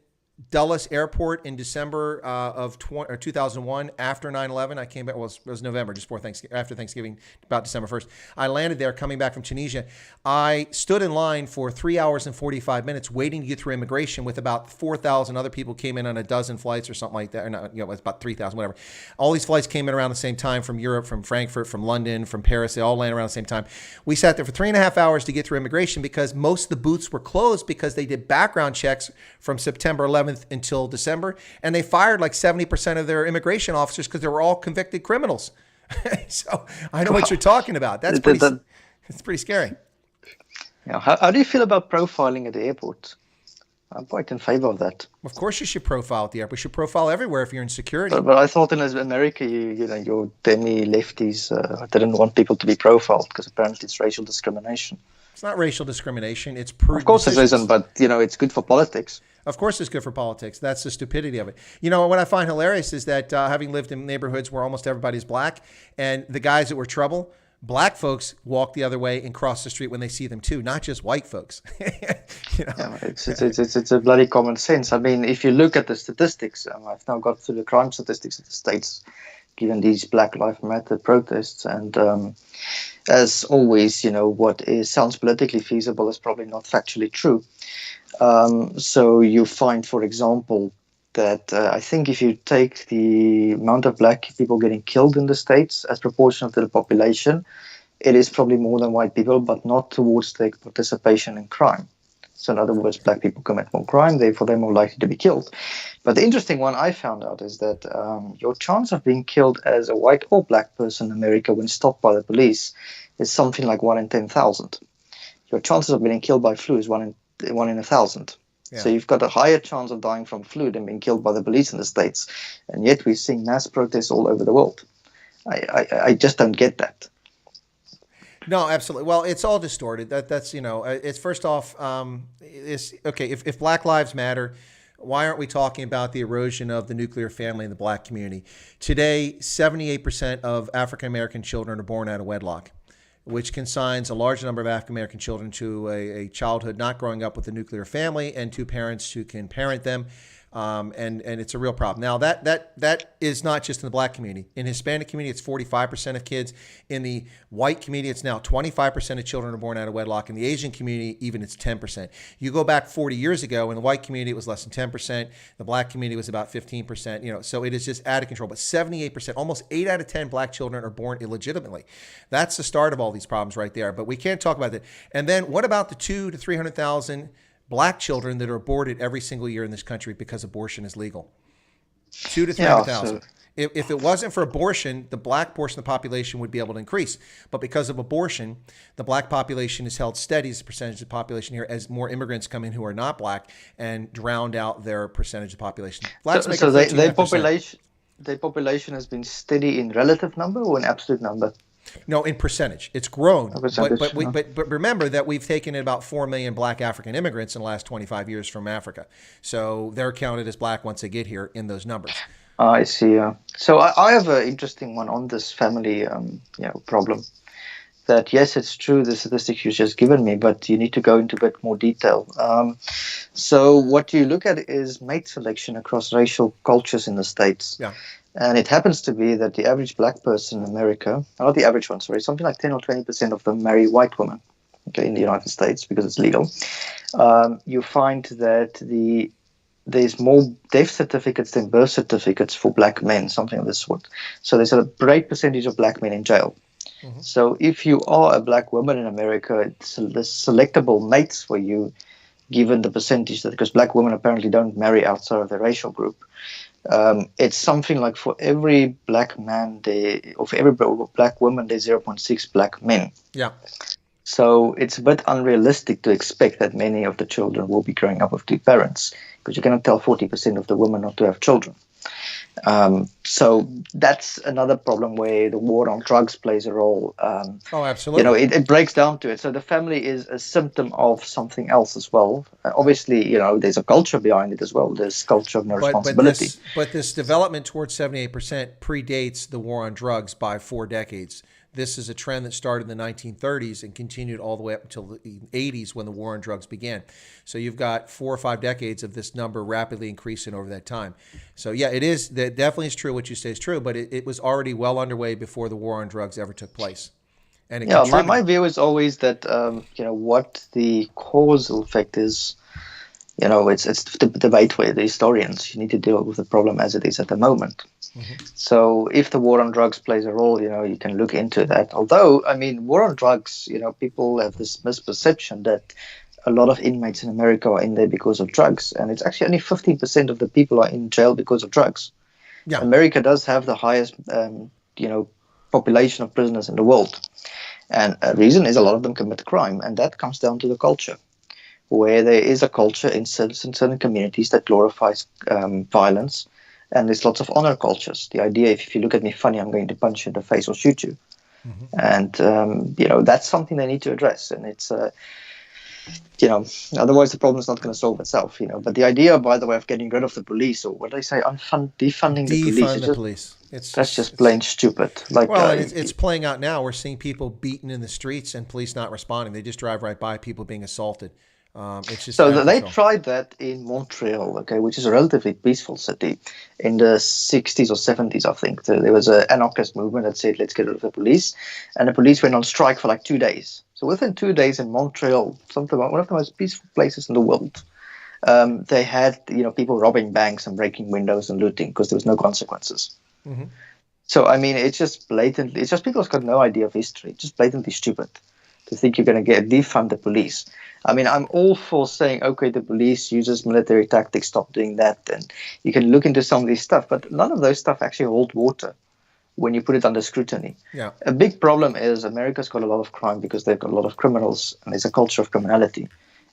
Dulles Airport in December of 2001, after 9/11, I came back. Well, it was November, just before Thanksgiving, after Thanksgiving, about December 1st. I landed there, coming back from Tunisia. I stood in line for 3 hours and 45 minutes, waiting to get through immigration. With about 4,000 other people came in on a dozen flights or something like that. Or not, it was about 3,000, whatever. All these flights came in around the same time from Europe, from Frankfurt, from London, from Paris. They all landed around the same time. We sat there for 3.5 hours to get through immigration because most of the booths were closed because they did background checks from September 11th until December, and they fired like 70% of their immigration officers because they were all convicted criminals. So I know what you're talking about. That's it's pretty scary. Yeah. How do you feel about profiling at the airport? I'm quite in favor of that. Of course, you should profile at the airport. You should profile everywhere if you're in security. But I thought in America, your demi-lefties didn't want people to be profiled because apparently it's racial discrimination. It's not racial discrimination. It's prudent. Of course decisions. it isn't, but it's good for politics. Of course it's good for politics. That's the stupidity of it. What I find hilarious is that having lived in neighborhoods where almost everybody's black, and the guys that were trouble, black folks walk the other way and cross the street when they see them too, not just white folks. Yeah, it's a bloody common sense. I mean, if you look at the statistics, I've now got through the crime statistics of the States, given these Black Lives Matter protests, and as always, what sounds politically feasible is probably not factually true. So you find, for example, that I think if you take the amount of black people getting killed in the States as proportional to the population, it is probably more than white people, but not towards their participation in crime. So in other words, black people commit more crime, therefore they're more likely to be killed. But the interesting one I found out is that your chance of being killed as a white or black person in America when stopped by the police is something like 1 in 10,000. Your chances of being killed by flu is 1 in 1,000. Yeah. So you've got a higher chance of dying from flu than being killed by the police in the States. And yet we're seeing mass protests all over the world. I just don't get that. No, absolutely. Well, it's all distorted. That's it's first off, it's okay. If Black Lives Matter, why aren't we talking about the erosion of the nuclear family in the black community? Today, 78% of African American children are born out of wedlock, which consigns a large number of African American children to a childhood not growing up with a nuclear family and two parents who can parent them. And it's a real problem. Now, that is not just in the black community. In the Hispanic community, it's 45% of kids. In the white community, it's now 25% of children are born out of wedlock. In the Asian community, even it's 10%. You go back 40 years ago, in the white community, it was less than 10%. The black community was about 15%. So it is just out of control. But 78%, almost 8 out of 10 black children are born illegitimately. That's the start of all these problems right there. But we can't talk about that. And then what about the 200,000 to 300,000 black children that are aborted every single year in this country because abortion is legal? 200,000 to 300,000. If it wasn't for abortion, the black portion of the population would be able to increase. But because of abortion, the black population is held steady as a percentage of the population here as more immigrants come in who are not black and drowned out their percentage of the population. Blacks make their population has been steady in relative number or in absolute number? No, in percentage. It's grown. But remember that we've taken in about 4 million black African immigrants in the last 25 years from Africa. So they're counted as black once they get here in those numbers. I see. So I have an interesting one on this family problem. That, yes, it's true, the statistics you've just given me, but you need to go into a bit more detail. So what you look at is mate selection across racial cultures in the States. Yeah. And it happens to be that the average black person in America, not the average one, sorry, something like 10 or 20% of them marry white women, in the United States because it's legal. You find that there's more death certificates than birth certificates for black men, something of this sort. So there's a great percentage of black men in jail. Mm-hmm. So if you are a black woman in America, it's the selectable mates for you, given the percentage that, because black women apparently don't marry outside of their racial group. It's something like for every black man, or for every black woman, there's 0.6 black men. Yeah. So it's a bit unrealistic to expect that many of the children will be growing up with two parents. because you cannot tell 40% of the women not to have children. So that's another problem where the war on drugs plays a role. Oh, absolutely. It breaks down to it. So the family is a symptom of something else as well. Obviously, there's a culture behind it as well. There's culture of no responsibility. But this development towards 78% predates the war on drugs by 4 decades. This is a trend that started in the 1930s and continued all the way up until the 80s when the war on drugs began. So you've got 4 or 5 decades of this number rapidly increasing over that time. So yeah, that definitely is true. What you say is true, but it was already well underway before the war on drugs ever took place. And my view is always that what the causal effect is. It's the debate where the historians, you need to deal with the problem as it is at the moment. Mm-hmm. So if the war on drugs plays a role, you can look into that. Although, war on drugs, people have this misperception that a lot of inmates in America are in there because of drugs. And it's actually only 15% of the people are in jail because of drugs. Yeah. America does have the highest, population of prisoners in the world. And a reason is a lot of them commit crime. And that comes down to the culture, where there is a culture in certain communities that glorifies violence, and there's lots of honor cultures. The idea, if you look at me funny, I'm going to punch you in the face or shoot you. Mm-hmm. And, that's something they need to address. And it's, otherwise the problem is not going to solve itself, But the idea, by the way, of getting rid of the police, or what do they say, defunding the police. That's just plain stupid. It's playing out now. We're seeing people beaten in the streets and police not responding. They just drive right by people being assaulted. They tried that in Montreal, which is a relatively peaceful city, in the 60s or 70s, I think. There was an anarchist movement that said, let's get rid of the police. And the police went on strike for 2 days. So within 2 days in Montreal, one of the most peaceful places in the world, they had people robbing banks and breaking windows and looting because there was no consequences. Mm-hmm. So, it's just blatantly, it's just people who've got no idea of history. It's just blatantly stupid to think you're going to defund the police. I'm all for saying, okay, the police uses military tactics, stop doing that. And you can look into some of these stuff, but none of those stuff actually hold water when you put it under scrutiny. Yeah. A big problem is America's got a lot of crime because they've got a lot of criminals, and there's a culture of criminality.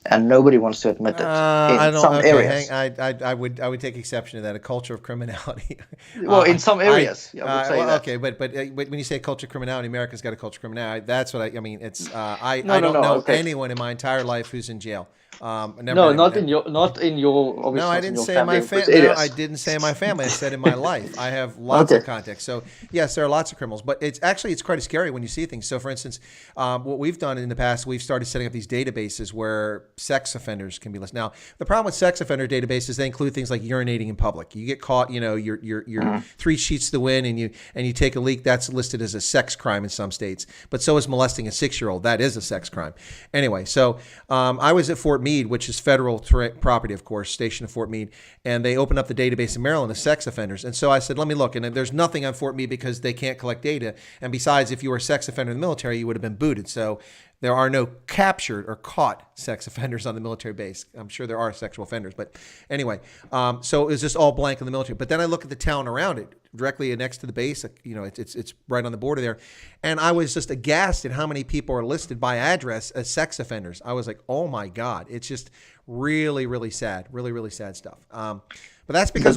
And nobody wants to admit it. Areas. I would take exception to that. A culture of criminality. Well, in some areas, okay, but when you say culture of criminality, America's got a culture of criminality. That's what I mean. It's I don't know anyone in my entire life who's in jail. Not in your. No, I didn't say my family. No, I didn't say my family. I said in my life. I have lots of context. So yes, there are lots of criminals, but it's quite scary when you see things. So, for instance, what we've done in the past, we've started setting up these databases where sex offenders can be listed. Now, the problem with sex offender databases, they include things like urinating in public. You get caught, you're 3 sheets to the wind, and you take a leak. That's listed as a sex crime in some states. But so is molesting a 6-year-old. That is a sex crime. Anyway, so I was at Fort Meade, which is federal property, of course, station of Fort Meade, and they opened up the database in Maryland of sex offenders. And so I said, let me look. And there's nothing on Fort Meade because they can't collect data. And besides, if you were a sex offender in the military, you would have been booted. So there are no captured or caught sex offenders on the military base. I'm sure there are sexual offenders, but anyway, so it was just all blank in the military. But then I look at the town around it, directly next to the base. It's right on the border there, and I was just aghast at how many people are listed by address as sex offenders. I was like, oh my God, it's just really, really sad, really, really sad stuff. But that's because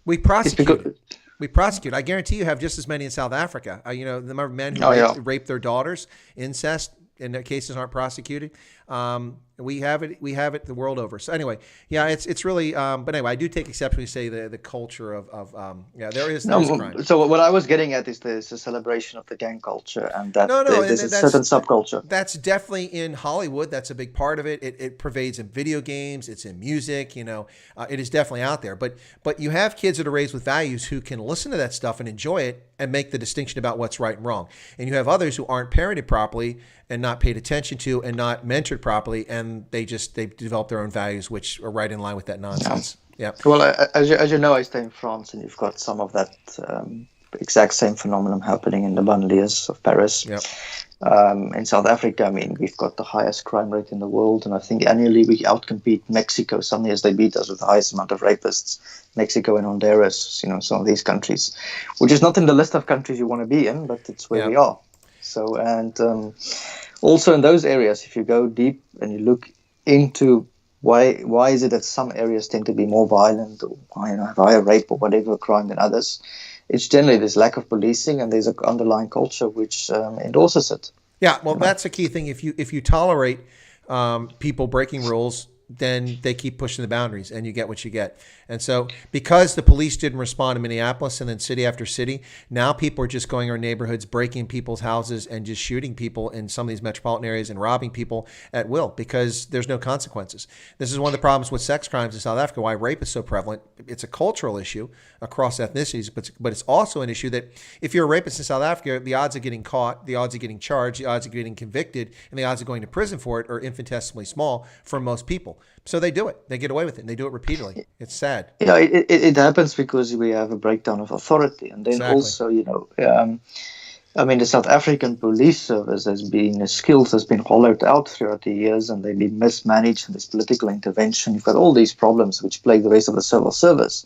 we prosecute. We prosecute. I guarantee you have just as many in South Africa. The number of men who rape their daughters, incest, and their cases aren't prosecuted. We have it the world over. So anyway, yeah, it's really. But anyway, I do take exception to say the culture of there is crime. So what I was getting at is there's a celebration of the gang culture, and that there's a certain subculture. That's definitely in Hollywood. That's a big part of it. It pervades in video games. It's in music. It is definitely out there. But you have kids that are raised with values who can listen to that stuff and enjoy it and make the distinction about what's right and wrong. And you have others who aren't parented properly and not paid attention to and not mentored properly, and they develop their own values, which are right in line with that nonsense. Yeah. Well, as you know, I stay in France, and you've got some of that exact same phenomenon happening in the banlieues of Paris. Yep. In South Africa, we've got the highest crime rate in the world, and I think annually we outcompete Mexico. Some years they beat us with the highest amount of rapists. Mexico and Honduras, some of these countries, which is not in the list of countries you want to be in, but it's where we are. So, and also in those areas, if you go deep and you look into Why is it that some areas tend to be more violent, or have higher rape or whatever crime than others? It's generally this lack of policing, and there's an underlying culture which endorses it. Yeah, well, that's a key thing. If you tolerate people breaking rules, then they keep pushing the boundaries, and you get what you get. And so, because the police didn't respond in Minneapolis and then city after city, now people are just going around neighborhoods, breaking people's houses, and just shooting people in some of these metropolitan areas and robbing people at will because there's no consequences. This is one of the problems with sex crimes in South Africa, why rape is so prevalent. It's a cultural issue across ethnicities, but it's also an issue that if you're a rapist in South Africa, the odds of getting caught, the odds of getting charged, the odds of getting convicted, and the odds of going to prison for it are infinitesimally small for most people. So they do it. They get away with it, and they do it repeatedly. It's sad. Yeah, it happens because we have a breakdown of authority, and then Exactly. also, the South African police service has been skills has been hollowed out throughout the years, and they've been mismanaged. And there's political intervention. You've got all these problems which plague the rest of the civil service,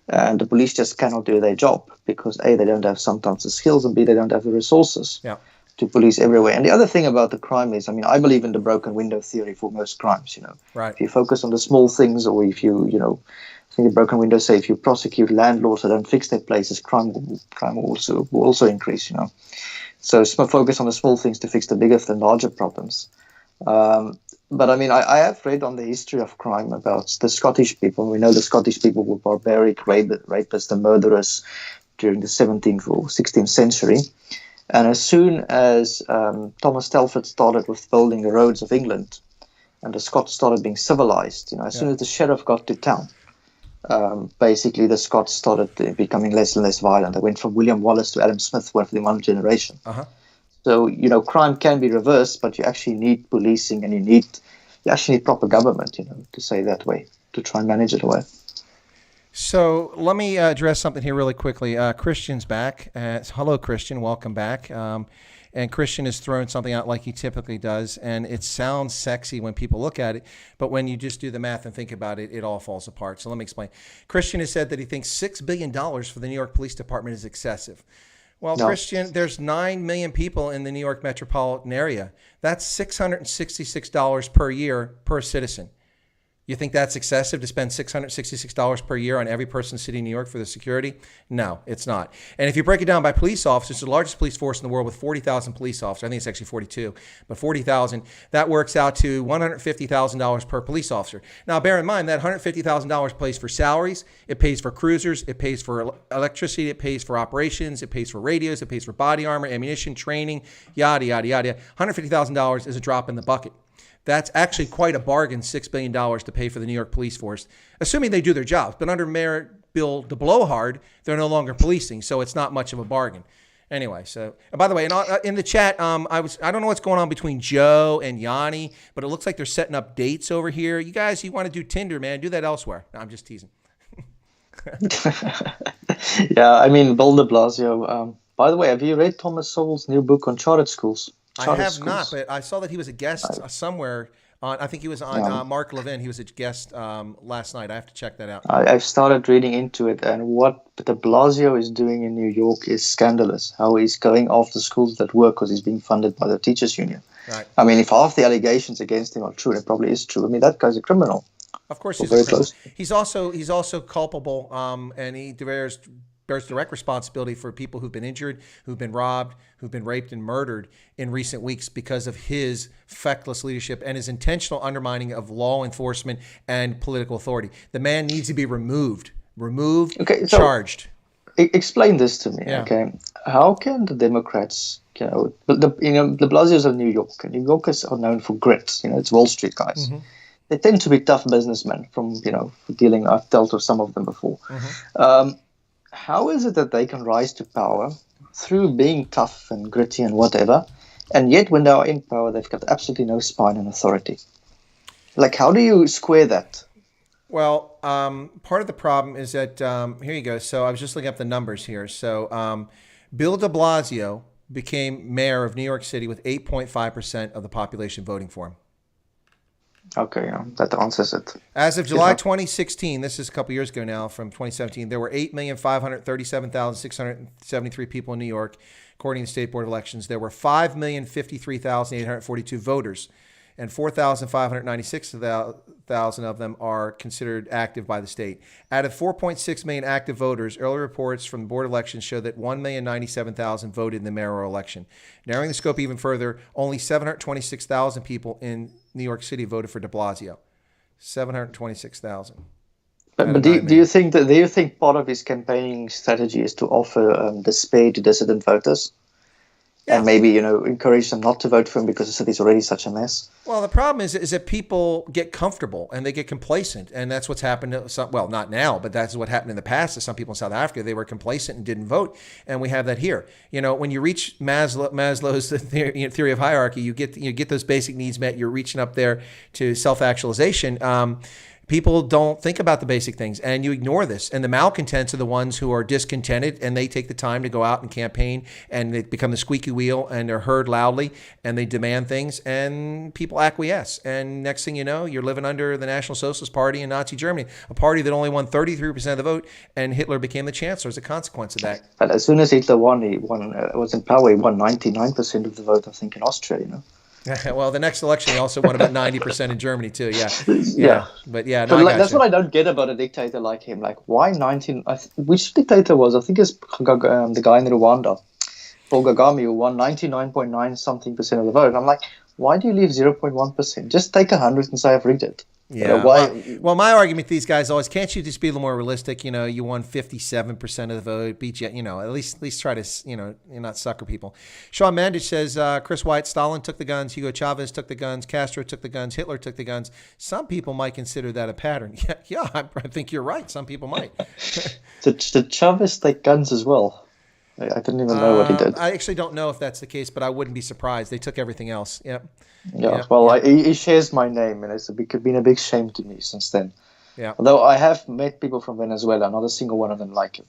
and the police just cannot do their job because A, they don't have sometimes the skills, and B, they don't have the resources. Yeah. To police everywhere. And the other thing about the crime is, I believe in the broken window theory for most crimes. Right. If you focus on the small things, or if I think the broken window say if you prosecute landlords that don't fix their places, crime will also increase. So focus on the small things to fix the bigger and larger problems. But I have read on the history of crime about the Scottish people. We know the Scottish people were barbaric rapists and murderers during the 17th or 16th century. And as soon as Thomas Telford started with building the roads of England, and the Scots started being civilized, soon as the sheriff got to town, basically the Scots started becoming less and less violent. They went from William Wallace to Adam Smith within one generation. Uh-huh. So, crime can be reversed, but you actually need policing, and you actually need proper government, to say that way, to try and manage it away. So let me address something here really quickly. Christian's back. Hello, Christian. Welcome back. And Christian has thrown something out like he typically does, and it sounds sexy when people look at it, but when you just do the math and think about it, it all falls apart. So let me explain. Christian has said that he thinks $6 billion for the New York Police Department is excessive. Well, no. Christian, there's 9 million people in the New York metropolitan area. That's $666 per year per citizen. You think that's excessive to spend $666 per year on every person in the city of New York for the security? No, it's not. And if you break it down by police officers, it's the largest police force in the world with 40,000 police officers. I think it's actually 42, but 40,000. That works out to $150,000 per police officer. Now, bear in mind that $150,000 pays for salaries, it pays for cruisers, it pays for electricity, it pays for operations, it pays for radios, it pays for body armor, ammunition, training, yada, yada, yada. $150,000 is a drop in the bucket. That's actually quite a bargain, $6 billion to pay for the New York police force, assuming they do their jobs. But under Mayor Bill de Blowhard, they're no longer policing, so it's not much of a bargain. Anyway, so by the way, in the chat, I don't know what's going on between Joe and Yanni, but it looks like they're setting up dates over here. You guys, you want to do Tinder, man? Do that elsewhere. No, I'm just teasing. Yeah, Bill de Blasio. By the way, have you read Thomas Sowell's new book on charter schools? I have not, but I saw that he was a guest somewhere on. I think he was on Mark Levin. He was a guest last night. I have to check that out. I've started reading into it, and what de Blasio is doing in New York is scandalous. How he's going after schools that work because he's being funded by the teachers union. Right. If half the allegations against him are true, and it probably is true. That guy's a criminal. Of course, he's a criminal. He's also culpable, and he bears direct responsibility for people who've been injured, who've been robbed, who've been raped and murdered in recent weeks because of his feckless leadership and his intentional undermining of law enforcement and political authority. The man needs to be removed, charged. Explain this to me, okay? How can the Democrats, de Blasio's of New York, and New Yorkers are known for grit, it's Wall Street guys. Mm-hmm. They tend to be tough businessmen I've dealt with some of them before. Mm-hmm. How is it that they can rise to power through being tough and gritty and whatever, and yet when they are in power, they've got absolutely no spine and authority? How do you square that? Well, part of the problem is that, here you go. So I was just looking up the numbers here. So Bill de Blasio became mayor of New York City with 8.5% of the population voting for him. Okay, that answers it. As of July 2016, this is a couple years ago now, from 2017, there were 8,537,673 people in New York, according to the State Board of Elections. There were 5,053,842 voters, and 4,596 of thousand of them are considered active by the state. Out of 4.6 million active voters, early reports from the Board of Elections show that 1,097,000 voted in the mayoral election. Narrowing the scope even further, only 726,000 people in New York City voted for de Blasio. 726,000. But do you think part of his campaigning strategy is to offer despair to dissident voters? Yeah. And maybe, encourage them not to vote for him because the city's already such a mess? Well, the problem is that people get comfortable and they get complacent. And that's what's happened to some, well, not now, but that's what happened in the past to some people in South Africa. They were complacent and didn't vote. And we have that here. When you reach Maslow's theory of hierarchy, you get those basic needs met. You're reaching up there to self-actualization. People don't think about the basic things, and you ignore this. And the malcontents are the ones who are discontented, and they take the time to go out and campaign, and they become the squeaky wheel, and they're heard loudly, and they demand things, and people acquiesce. And next thing you know, you're living under the National Socialist Party in Nazi Germany, a party that only won 33% of the vote, and Hitler became the chancellor as a consequence of that. But as soon as Hitler was in power, he won 99% of the vote, I think, in Austria, Well, the next election, he also won about 90% in Germany, too. Yeah. But that's what I don't get about a dictator like him. Like, why 19? Which dictator was? I think it's the guy in Rwanda, Paul Kagame, who won 99.9 something percent of the vote. I'm like, why do you leave 0.1%? Just take 100 and say I've rigged it. Yeah. Why? Well, my argument to these guys always, can't you just be a little more realistic? You won 57% of the vote, beat you. At least try to, you're not sucker people. Sean Mandich says, Chris White, Stalin took the guns, Hugo Chavez took the guns, Castro took the guns, Hitler took the guns. Some people might consider that a pattern. Yeah, I think you're right. Some people might. Did Chavez take guns as well? I didn't even know what he did. I actually don't know if that's the case, but I wouldn't be surprised. They took everything else. Yep. Yeah. Well, he shares my name, and it's been a big shame to me since then. Yeah. Although I have met people from Venezuela, not a single one of them like him.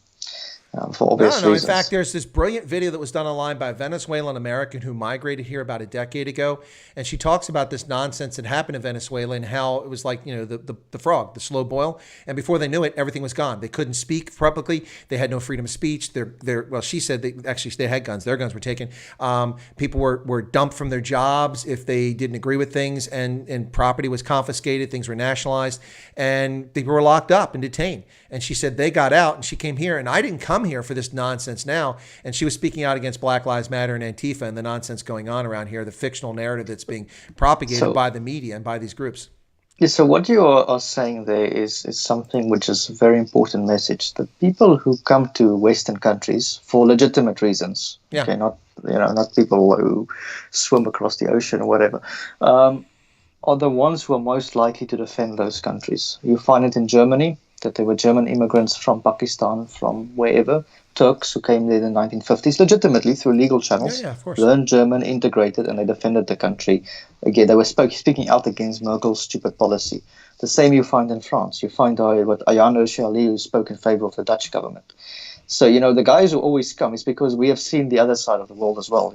For obvious reasons. In fact, there's this brilliant video that was done online by a Venezuelan American who migrated here about a decade ago, and she talks about this nonsense that happened in Venezuela and how it was like, the frog, the slow boil, and before they knew it, everything was gone. They couldn't speak publicly. They had no freedom of speech. Well, she said they had guns. Their guns were taken. People were dumped from their jobs if they didn't agree with things, and property was confiscated. Things were nationalized, and people were locked up and detained. And she said they got out, and she came here, and I didn't come here for this nonsense now. And she was speaking out against Black Lives Matter and Antifa and the nonsense going on around here, the fictional narrative that's being propagated by the media and by these groups. Yeah, so what you are saying there is something which is a very important message. The people who come to Western countries for legitimate reasons, okay, not people who swim across the ocean or whatever, are the ones who are most likely to defend those countries. You find it in Germany, that there were German immigrants from Pakistan, from wherever, Turks who came there in the 1950s, legitimately through legal channels, of course. Learned German, integrated, and they defended the country. Again, they were speaking out against Merkel's stupid policy. The same you find in France. You find Ayaan Hirsi Ali, who spoke in favor of the Dutch government. So, the guys who always come is because we have seen the other side of the world as well,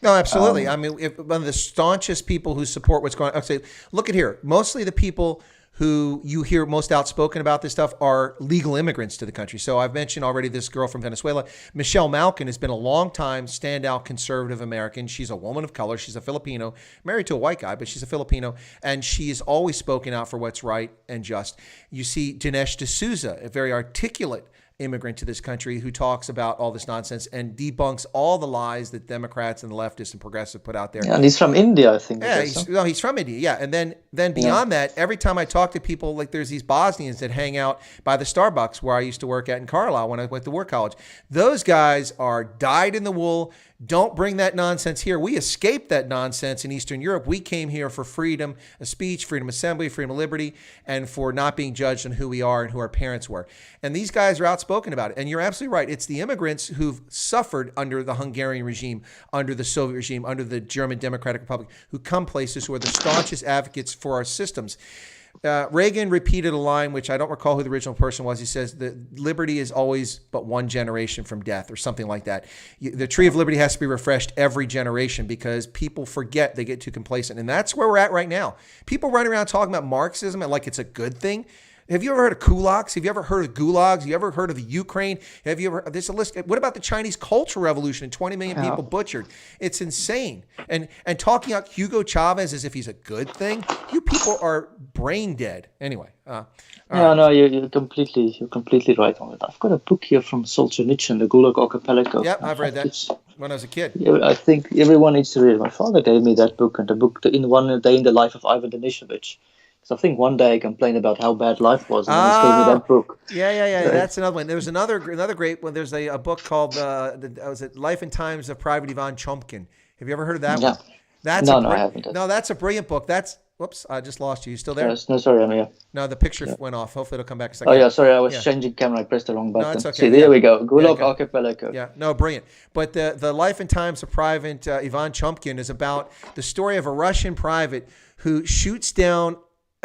No, absolutely. I mean, one of the staunchest people who support what's going on, say, look at here, mostly the people who you hear most outspoken about this stuff are legal immigrants to the country. So I've mentioned already this girl from Venezuela. Michelle Malkin has been a long-time standout conservative American. She's a woman of color. She's a Filipino, married to a white guy, but she's a Filipino, and she's always spoken out for what's right and just. You see Dinesh D'Souza, a very articulate immigrant to this country who talks about all this nonsense and debunks all the lies that Democrats and the leftists and progressive put out there. Yeah, and he's from India, I think. Yeah, he's from India, yeah. And then beyond that, every time I talk to people, like there's these Bosnians that hang out by the Starbucks where I used to work at in Carlisle when I went to work college. Those guys are dyed in the wool. Don't bring that nonsense here. We escaped that nonsense in Eastern Europe. We came here for freedom of speech, freedom of assembly, freedom of liberty, and for not being judged on who we are and who our parents were. And these guys are outspoken about it. And you're absolutely right. It's the immigrants who've suffered under the Hungarian regime, under the Soviet regime, under the German Democratic Republic, who come places who are the staunchest advocates for our systems. Reagan repeated a line, which I don't recall who the original person was. He says that liberty is always but one generation from death, or something like that. The tree of liberty has to be refreshed every generation because people forget, they get too complacent. And that's where we're at right now. People running around talking about Marxism and like it's a good thing. Have you ever heard of kulaks? Have you ever heard of gulags? Have you ever heard of the Ukraine? Have you ever, there's a list. What about the Chinese Cultural Revolution and 20 million people butchered? It's insane. And talking about Hugo Chavez as if he's a good thing, you people are brain dead. Anyway. No, you're completely right on it. I've got a book here from Solzhenitsyn, the Gulag Archipelago. Yep, I've read that when I was a kid. Yeah, I think everyone needs to read it. My father gave me that book, and the book in One Day in the Life of Ivan Denisovich. So I think one day I complained about how bad life was, and he gave me that book. Yeah. That's another one. There was another great one. There's a book called was it Life and Times of Private Ivan Chomkin. Have you ever heard of that one? No, I haven't. No, that's a brilliant book. Whoops, I just lost you. You still there? Yes, no, sorry, I'm here. No, the picture went off. Hopefully it'll come back a second. Oh, yeah, sorry, I was changing camera. I pressed the wrong button. No, it's okay. See, there we go. Gulag Archipelago. Yeah, no, brilliant. But the Life and Times of Private Ivan Chomkin is about the story of a Russian private who shoots down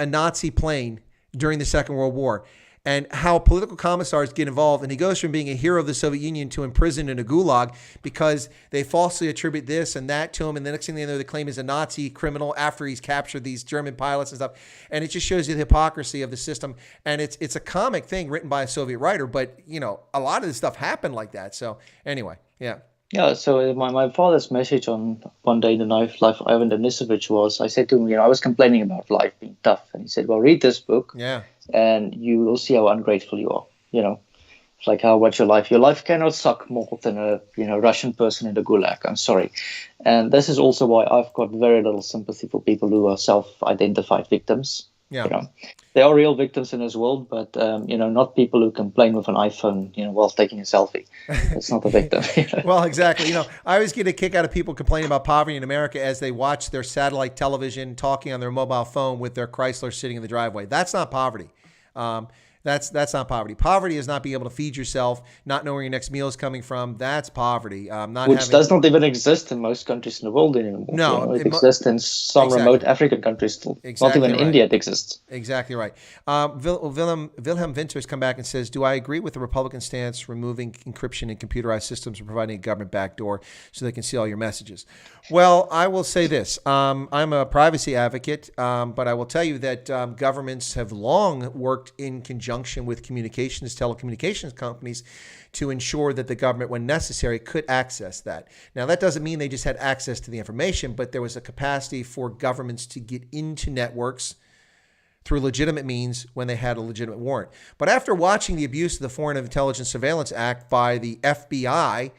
a Nazi plane during the Second World War, and how political commissars get involved. And he goes from being a hero of the Soviet Union to imprisoned in a gulag because they falsely attribute this and that to him. And the next thing they know, they claim he's a Nazi criminal after he's captured these German pilots and stuff. And it just shows you the hypocrisy of the system. And it's a comic thing written by a Soviet writer, but a lot of this stuff happened like that. So anyway, yeah. Yeah, so my father's message on One Day in the Life of Ivan Denisovich was, I said to him, I was complaining about life being tough. And he said, well, read this book and you will see how ungrateful you are. It's like what's your life? Your life cannot suck more than a Russian person in the gulag. I'm sorry. And this is also why I've got very little sympathy for people who are self-identified victims. Yeah. There are real victims in this world, but not people who complain with an iPhone, while taking a selfie. It's not a victim. Well, exactly. I always get a kick out of people complaining about poverty in America as they watch their satellite television, talking on their mobile phone with their Chrysler sitting in the driveway. That's not poverty. That's not poverty. Poverty is not being able to feed yourself, not knowing where your next meal is coming from. That's poverty. Does not even exist in most countries in the world anymore. No, it exists in some remote African countries still. Exactly not even in India it exists. Exactly right. Wilhelm Winter's come back and says, do I agree with the Republican stance removing encryption in computerized systems and providing a government backdoor so they can see all your messages? Well, I will say this. I'm a privacy advocate, but I will tell you that governments have long worked in conjunction with telecommunications companies to ensure that the government, when necessary, could access that. Now, that doesn't mean they just had access to the information, but there was a capacity for governments to get into networks through legitimate means when they had a legitimate warrant. But after watching the abuse of the Foreign Intelligence Surveillance Act by the FBI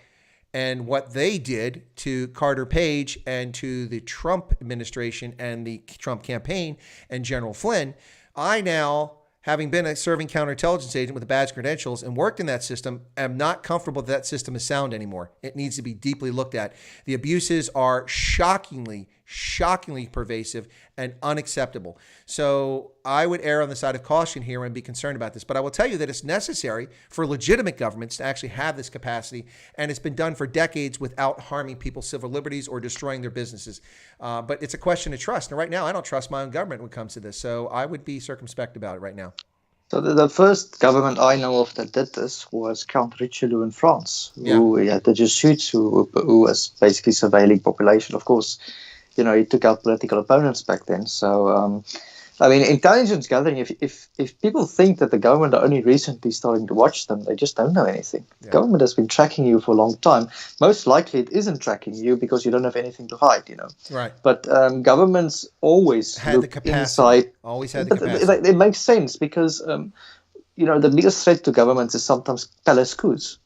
and what they did to Carter Page and to the Trump administration and the Trump campaign and General Flynn, I now, having been a serving counterintelligence agent with the badge credentials and worked in that system, am not comfortable that system is sound anymore. It needs to be deeply looked at. The abuses are shockingly pervasive and unacceptable. So I would err on the side of caution here and be concerned about this. But I will tell you that it's necessary for legitimate governments to actually have this capacity, and it's been done for decades without harming people's civil liberties or destroying their businesses. But it's a question of trust. And right now, I don't trust my own government when it comes to this. So I would be circumspect about it right now. So the first government I know of that did this was Count Richelieu in France, who had the Jesuits who was basically surveilling population. Of course, he took out political opponents back then. So, intelligence gathering, if people think that the government are only recently starting to watch them, they just don't know anything. Yeah. The government has been tracking you for a long time. Most likely it isn't tracking you because you don't have anything to hide, Right. But governments always had the capacity. Inside. Always had the capacity. It makes sense because, the biggest threat to governments is sometimes palace coups.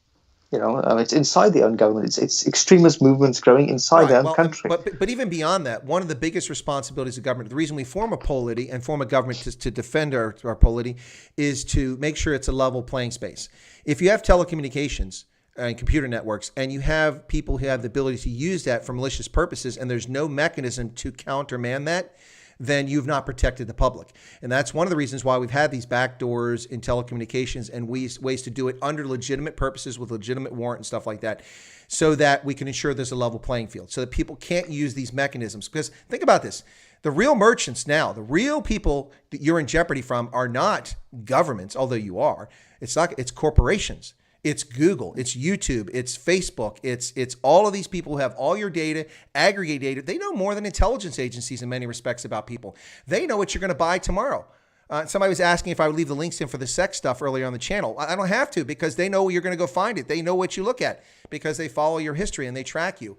It's inside their own government. It's extremist movements growing inside their own country. But even beyond that, one of the biggest responsibilities of government, the reason we form a polity and form a government to defend our polity, is to make sure it's a level playing space. If you have telecommunications and computer networks, and you have people who have the ability to use that for malicious purposes, and there's no mechanism to countermand that, then you've not protected the public. And that's one of the reasons why we've had these backdoors in telecommunications and ways to do it under legitimate purposes with legitimate warrant and stuff like that, so that we can ensure there's a level playing field, so that people can't use these mechanisms. Because think about this. The real merchants now, the real people that you're in jeopardy from are not governments, although you are. It's corporations. It's Google, it's YouTube, it's Facebook, it's all of these people who have all your data, aggregate data. They know more than intelligence agencies in many respects about people. They know what you're going to buy tomorrow. Somebody was asking if I would leave the links in for the sex stuff earlier on the channel. I don't have to, because they know you're going to go find it. They know what you look at because they follow your history and they track you,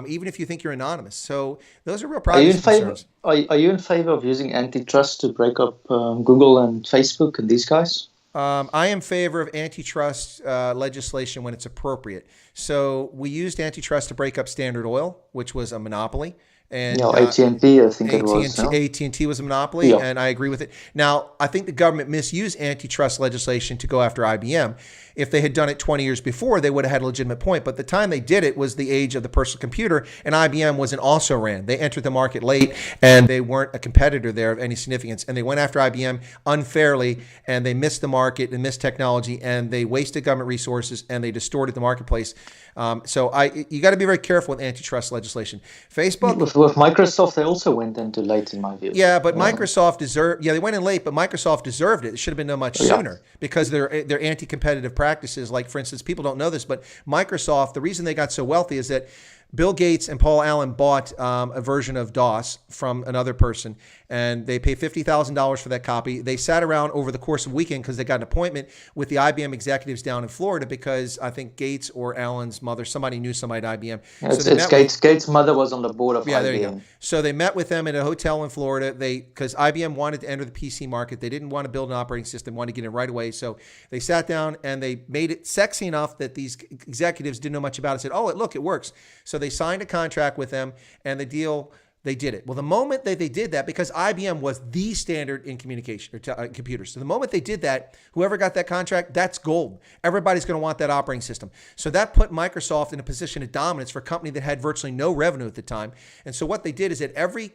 even if you think you're anonymous. So those are real privacy concerns. Are you in favor of using antitrust to break up Google and Facebook and these guys? I am in favor of antitrust legislation when it's appropriate. So we used antitrust to break up Standard Oil, which was a monopoly. And AT&T, I think it was. No? AT&T was a monopoly, and I agree with it. Now, I think the government misused antitrust legislation to go after IBM. If they had done it 20 years before, they would have had a legitimate point. But the time they did it was the age of the personal computer, and IBM was an also-ran. They entered the market late, and they weren't a competitor there of any significance. And they went after IBM unfairly, and they missed the market and missed technology, and they wasted government resources, and they distorted the marketplace. You got to be very careful with antitrust legislation. Facebook with Microsoft, they also went into late, in my view. Yeah, but Microsoft deserved. Yeah, they went in late, but Microsoft deserved it. It should have been done much sooner because they're anti-competitive practices. Like, for instance, people don't know this, but Microsoft, the reason they got so wealthy is that Bill Gates and Paul Allen bought a version of DOS from another person, and they paid $50,000 for that copy. They sat around over the course of a weekend because they got an appointment with the IBM executives down in Florida, because I think Gates or Allen's mother, somebody knew somebody at IBM. Gates' mother was on the board of IBM. There you go. So they met with them at a hotel in Florida. Because IBM wanted to enter the PC market. They didn't want to build an operating system, wanted to get in right away. So they sat down and they made it sexy enough that these executives didn't know much about it. Said, "Oh, look, it works." So they signed a contract with them, and the deal, they did it. Well, the moment that they did that, because IBM was the standard in communication or computers. So the moment they did that, whoever got that contract, that's gold. Everybody's going to want that operating system. So that put Microsoft in a position of dominance for a company that had virtually no revenue at the time. And so what they did is that everyone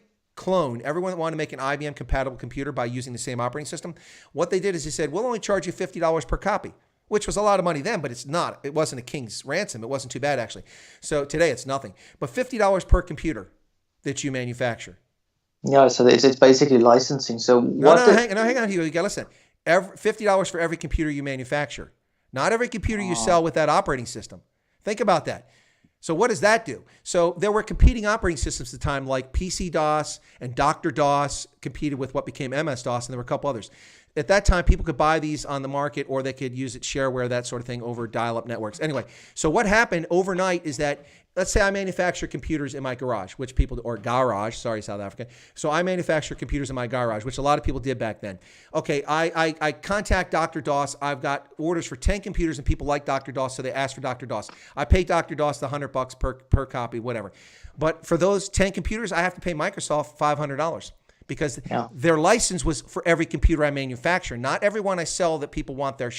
that wanted to make an IBM compatible computer by using the same operating system, what they did is they said, we'll only charge you $50 per copy, which was a lot of money then, but it wasn't a king's ransom. It wasn't too bad, actually. So today it's nothing, but $50 per computer that you manufacture. Yeah, so it's basically licensing. So hang on. You got to listen. $50 for every computer you manufacture, not every computer you sell with that operating system. Think about that. So what does that do? So there were competing operating systems at the time, like PC-DOS and Dr. DOS competed with what became MS-DOS, and there were a couple others. At that time, people could buy these on the market, or they could use it shareware, that sort of thing, over dial-up networks. Anyway, so what happened overnight is that, let's say I manufacture computers in my garage, sorry, South Africa. So I manufacture computers in my garage, which a lot of people did back then. Okay, I contact Dr. DOS. I've got orders for 10 computers, and people like Dr. DOS, so they ask for Dr. DOS. I pay Dr. DOS the $100 per copy, whatever. But for those 10 computers, I have to pay Microsoft $500. Because their license was for every computer I manufacture, not every one I sell that people want their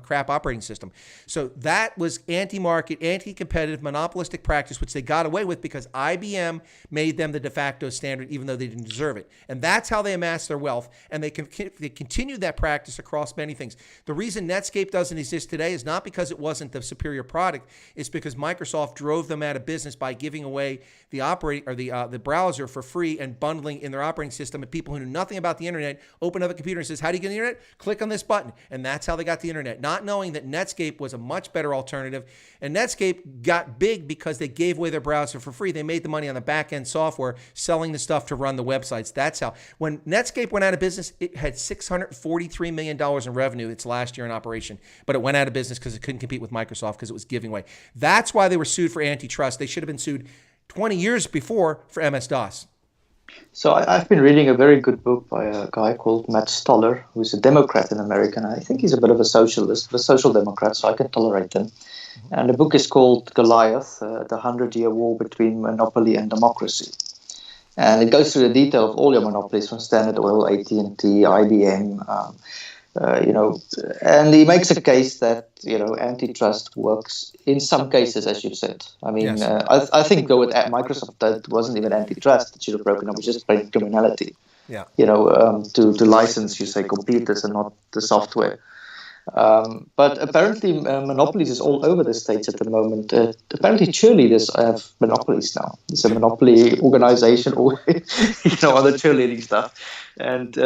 crap operating system. So that was anti-market, anti-competitive, monopolistic practice, which they got away with because IBM made them the de facto standard, even though they didn't deserve it. And that's how they amassed their wealth, and they continued that practice across many things. The reason Netscape doesn't exist today is not because it wasn't the superior product. It's because Microsoft drove them out of business by giving away the browser for free and bundling in their operating system, and people who knew nothing about the internet open up a computer and says, how do you get the internet? Click on this button. And that's how they got the internet, not knowing that Netscape was a much better alternative. And Netscape got big because they gave away their browser for free. They made the money on the back-end software, selling the stuff to run the websites. That's how. When Netscape went out of business, it had $643 million in revenue its last year in operation, but it went out of business because it couldn't compete with Microsoft because it was giving away. That's why they were sued for antitrust. They should have been sued 20 years before for MS-DOS. So I've been reading a very good book by a guy called Matt Stoller, who's a Democrat in America. And I think he's a bit of a socialist, a social democrat, so I can tolerate him. And the book is called Goliath, the 100-Year War Between Monopoly and Democracy. And it goes through the detail of all your monopolies from Standard Oil, AT&T, IBM, and he makes a case that, antitrust works in some cases, as you said. I mean, yes. I think though with Microsoft, that wasn't even antitrust. It should have broken up. It was just plain criminality. Yeah. To license, you say, computers and not the software. But apparently monopolies is all over the States at the moment. Apparently cheerleaders have monopolies now. It's a monopoly organization or, other cheerleading stuff. And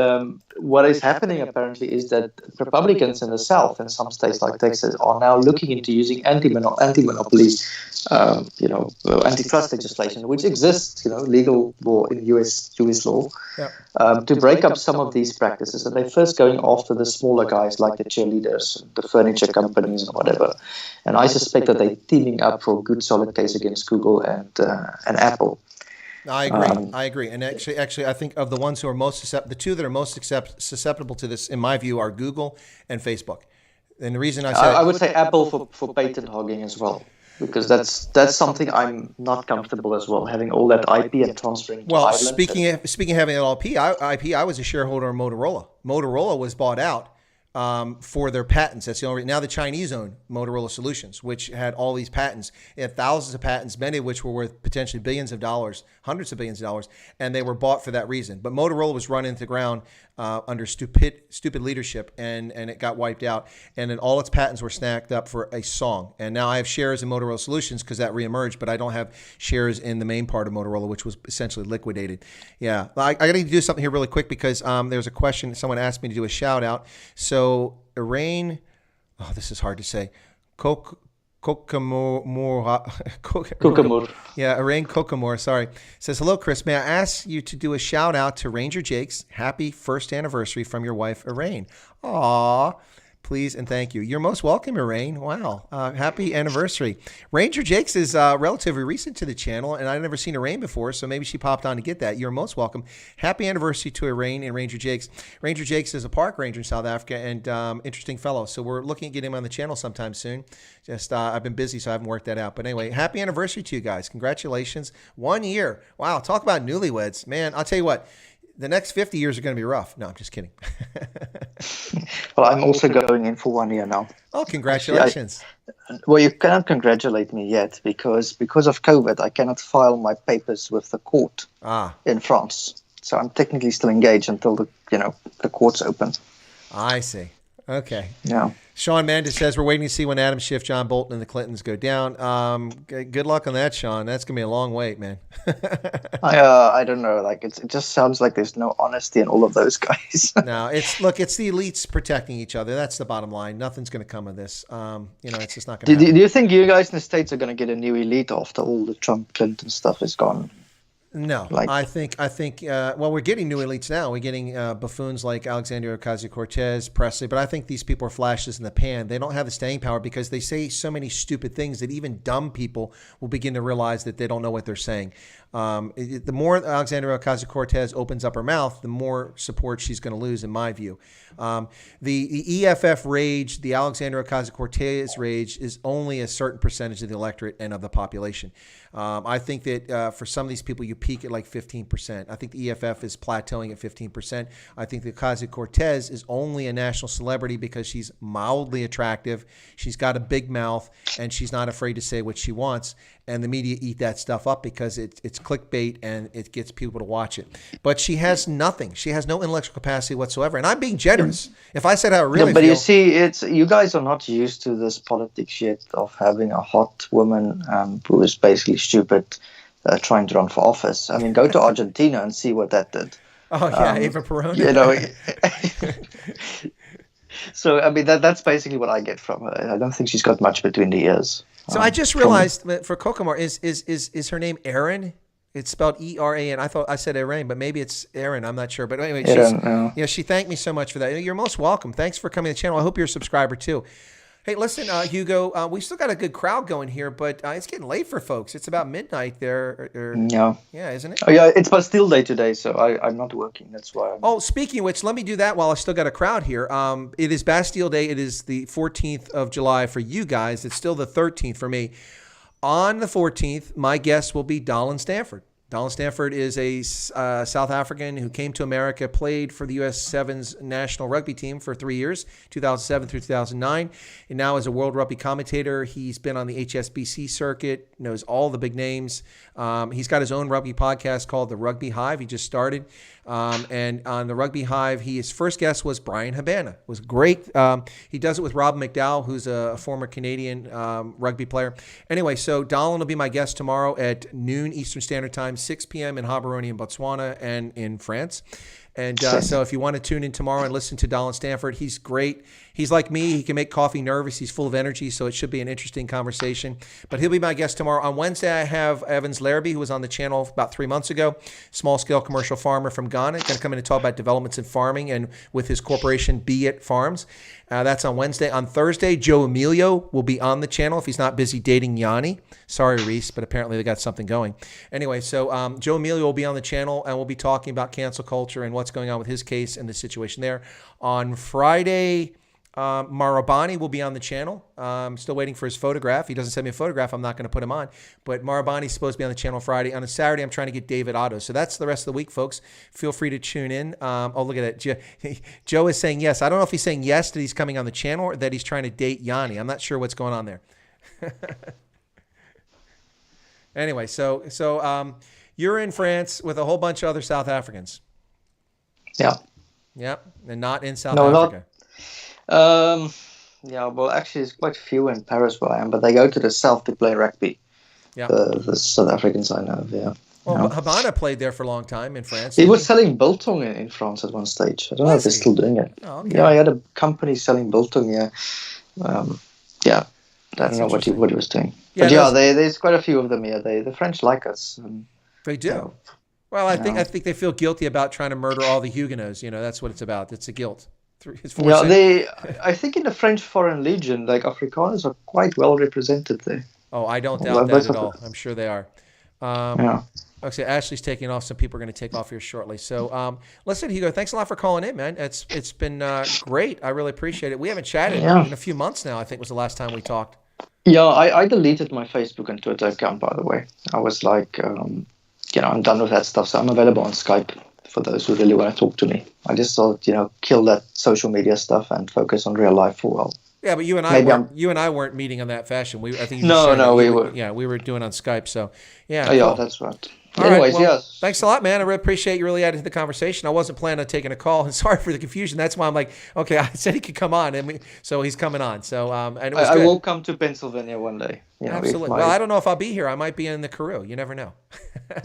what is happening apparently is that Republicans in the South, in some states like Texas, are now looking into using anti-monopoly, antitrust legislation, which exists, legal law in U.S. law, Yeah. to break up some of these practices. And they're first going after the smaller guys like the cheerleaders, the furniture companies, and whatever. And I suspect that they're teaming up for a good solid case against Google and Apple. I agree. I agree. And actually, I think of the ones who are most the two that are most susceptible to this, in my view, are Google and Facebook. And the reason I say I would say Apple for patent hogging as well, because that's something I'm not comfortable as well, having all that IP and transferring to well, Ireland. speaking of having IP, I was a shareholder in Motorola. Motorola was bought out for their patents. That's the only reason. Now the Chinese own Motorola Solutions, which had all these patents. It had thousands of patents, many of which were worth potentially billions of dollars, hundreds of billions of dollars, and they were bought for that reason. But Motorola was run into the ground under stupid leadership, and it got wiped out. And then all its patents were snagged up for a song. And now I have shares in Motorola Solutions because that reemerged, but I don't have shares in the main part of Motorola, which was essentially liquidated. Yeah, I got to do something here really quick because there's a question. Someone asked me to do a shout out. So Irain, this is hard to say. Kokamur. Yeah, Irain Kokamur, sorry. Says, hello, Chris. May I ask you to do a shout out to Ranger Jake's happy first anniversary from your wife, Irain? Aw. Please and thank you. You're most welcome, Irain. Wow. Happy anniversary. Ranger Jakes is relatively recent to the channel, and I've never seen Irain before, so maybe she popped on to get that. You're most welcome. Happy anniversary to Irain and Ranger Jakes. Ranger Jakes is a park ranger in South Africa and interesting fellow, so we're looking at getting him on the channel sometime soon. Just I've been busy, so I haven't worked that out. But anyway, happy anniversary to you guys. Congratulations. 1 year. Wow, talk about newlyweds. Man, I'll tell you what. The next 50 years are going to be rough. No, I'm just kidding. Well, I'm also going in for 1 year now. Oh, congratulations. Well, you cannot congratulate me yet because of COVID, I cannot file my papers with the court in France. So I'm technically still engaged until the court's open. I see. Okay. Yeah. Sean Mandis says we're waiting to see when Adam Schiff, John Bolton, and the Clintons go down. Good luck on that, Sean. That's gonna be a long wait, man. I don't know. Like it just sounds like there's no honesty in all of those guys. No, it's the elites protecting each other. That's the bottom line. Nothing's gonna come of this. It's just not gonna. Do you think you guys in the States are gonna get a new elite after all the Trump Clinton stuff is gone? No, I think. Well, we're getting new elites now. We're getting buffoons like Alexandria Ocasio-Cortez, Presley, but I think these people are flashes in the pan. They don't have the staying power because they say so many stupid things that even dumb people will begin to realize that they don't know what they're saying. The more Alexandria Ocasio-Cortez opens up her mouth, the more support she's going to lose, in my view. The EFF rage, the Alexandria Ocasio-Cortez rage, is only a certain percentage of the electorate and of the population. I think that for some of these people, you peak at like 15%. I think the EFF is plateauing at 15%. I think the Ocasio-Cortez is only a national celebrity because she's mildly attractive. She's got a big mouth, and she's not afraid to say what she wants. And the media eat that stuff up because it's clickbait and it gets people to watch it. But she has nothing. She has no intellectual capacity whatsoever. And I'm being generous. If I said how I really but feel. You see, you guys are not used to this politics yet of having a hot woman who is basically stupid trying to run for office. I mean, go to Argentina and see what that did. Oh, yeah, Eva Perón. So, I mean, that's basically what I get from her. I don't think she's got much between the ears. So I just realized that for Kokomar, is her name Erin? It's spelled E-R-A-N. I thought I said Erin, but maybe it's Erin. I'm not sure. But anyway, she thanked me so much for that. You're most welcome. Thanks for coming to the channel. I hope you're a subscriber too. Hey, listen, Hugo, we still got a good crowd going here, but it's getting late for folks. It's about midnight there. Yeah, isn't it? Oh, yeah, it's Bastille Day today, so I'm not working. That's why. Speaking of which, let me do that while I still got a crowd here. It is Bastille Day. It is the 14th of July for you guys. It's still the 13th for me. On the 14th, my guest will be Donald Stanford. Donald Stanford is a South African who came to America, played for the U.S. Sevens national rugby team for 3 years, 2007 through 2009, and now is a world rugby commentator. He's been on the HSBC circuit, knows all the big names. He's got his own rugby podcast called The Rugby Hive. He just started. And on The Rugby Hive, his first guest was Brian Habana. It was great. He does it with Rob McDowell, who's a former Canadian rugby player. Anyway, so Donald will be my guest tomorrow at noon Eastern Standard Time, 6 p.m. in Gaborone in Botswana and in France. And so if you want to tune in tomorrow and listen to Donald Stanford, he's great. He's like me. He can make coffee nervous. He's full of energy, so it should be an interesting conversation. But he'll be my guest tomorrow. On Wednesday, I have Evans Larrabee, who was on the channel about 3 months ago, small-scale commercial farmer from Ghana. Going to come in and talk about developments in farming and with his corporation, Be It Farms. That's on Wednesday. On Thursday, Joe Emilio will be on the channel if he's not busy dating Yanni. Sorry, Reese, but apparently they got something going. Anyway, so Joe Emilio will be on the channel, and we'll be talking about cancel culture and what's going on with his case and the situation there. On Friday, Marabani will be on the channel. I'm still waiting for his photograph. He doesn't send me a photograph. I'm not going to put him on. But Marabani's supposed to be on the channel Friday. On a Saturday, I'm trying to get David Otto. So that's the rest of the week, folks. Feel free to tune in. Oh, look at that. Joe is saying yes. I don't know if he's saying yes that he's coming on the channel or that he's trying to date Yanni. I'm not sure what's going on there. Anyway, so you're in France with a whole bunch of other South Africans. Yeah. Yep. And not in South Africa. Yeah, well, actually, there's quite a few in Paris where I am, but they go to the south to play rugby. Yeah. The South Africans I know, yeah. Well, Habana played there for a long time in France. He was selling biltong in France at one stage. I don't know if they're still doing it. Oh, okay. Yeah, he had a company selling biltong, yeah. Yeah, I don't know what he was doing. Yeah, but there's quite a few of them here. The French like us. They do. Well, I think they feel guilty about trying to murder all the Huguenots. You know, that's what it's about. It's a guilt. I think in the French Foreign Legion, like Afrikaners are quite well represented there. Oh, I don't doubt that at all. I'm sure they are. Okay, Ashley's taking off. Some people are going to take off here shortly. So listen, Hugo, thanks a lot for calling in, man. It's been great. I really appreciate it. We haven't chatted in a few months now, I think was the last time we talked. Yeah, I deleted my Facebook and Twitter account, by the way. I was like, I'm done with that stuff. So I'm available on Skype for those who really want to talk to me. I just thought, kill that social media stuff and focus on real life for a while. Yeah, but you and I weren't meeting on that fashion. I think we were. Yeah, we were doing on Skype. So yeah. Oh, yeah, that's right. Anyways, yes. Thanks a lot, man. I really appreciate you really adding to the conversation. I wasn't planning on taking a call, and sorry for the confusion. That's why I'm like, okay, I said he could come on, so he's coming on. So and it was good. I will come to Pennsylvania one day. Absolutely. Well, I don't know if I'll be here. I might be in the Karoo. You never know.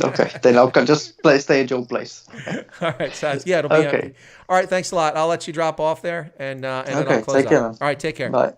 Okay, then I'll just stay at your place. All right, sounds it'll be empty. All right, thanks a lot. I'll let you drop off there, and then I'll close take care. All right, take care. Bye.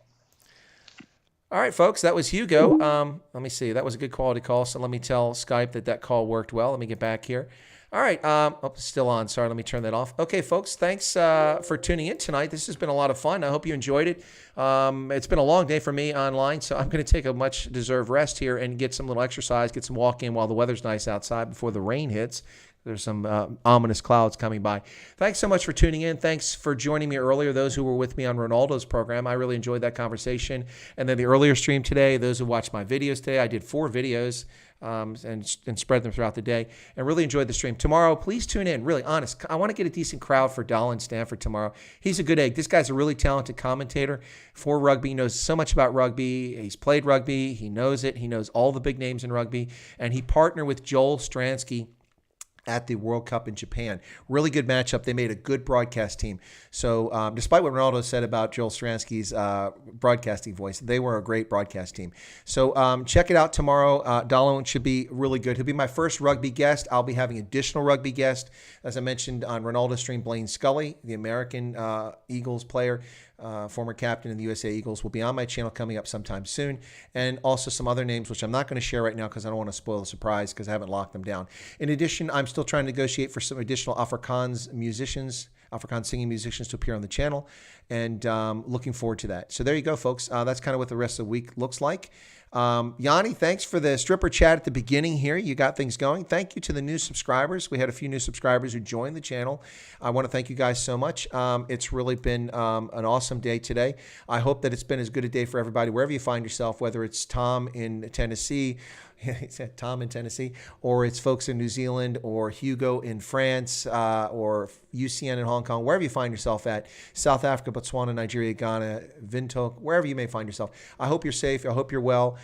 All right, folks, that was Hugo. Let me see. That was a good quality call, so let me tell Skype that call worked well. Let me get back here. All right. It's still on. Sorry, let me turn that off. Okay, folks, thanks for tuning in tonight. This has been a lot of fun. I hope you enjoyed it. It's been a long day for me online, so I'm going to take a much-deserved rest here and get some little exercise, get some walk in while the weather's nice outside before the rain hits. There's some ominous clouds coming by. Thanks so much for tuning in. Thanks for joining me earlier, those who were with me on Renaldo's program. I really enjoyed that conversation. And then the earlier stream today, those who watched my videos today, I did 4 videos and spread them throughout the day and really enjoyed the stream. Tomorrow, please tune in. Really, honest. I want to get a decent crowd for Donald Stanford tomorrow. He's a good egg. This guy's a really talented commentator for rugby. He knows so much about rugby. He's played rugby. He knows it. He knows all the big names in rugby. And he partnered with Joel Stransky at the World Cup in Japan. Really good matchup. They made a good broadcast team. So despite what Renaldo said about Joel Stransky's broadcasting voice, they were a great broadcast team. So check it out tomorrow. Donald should be really good. He'll be my first rugby guest. I'll be having additional rugby guests. As I mentioned on Renaldo's stream, Blaine Scully, the American Eagles player, former captain of the USA Eagles, will be on my channel coming up sometime soon. And also some other names, which I'm not going to share right now because I don't want to spoil the surprise because I haven't locked them down. In addition, I'm still trying to negotiate for some additional Afrikaans singing musicians to appear on the channel, and looking forward to that. So there you go, folks. That's kind of what the rest of the week looks like. Yanni, thanks for the stripper chat at the beginning here. You got things going. Thank you to the new subscribers. We had a few new subscribers who joined the channel. I want to thank you guys so much. It's really been an awesome day today. I hope that it's been as good a day for everybody, wherever you find yourself, whether it's Tom in Tennessee, he said Tom in Tennessee, or it's folks in New Zealand, or Hugo in France, or UCN in Hong Kong, wherever you find yourself at, South Africa, Botswana, Nigeria, Ghana, Windhoek, wherever you may find yourself. I hope you're safe. I hope you're well.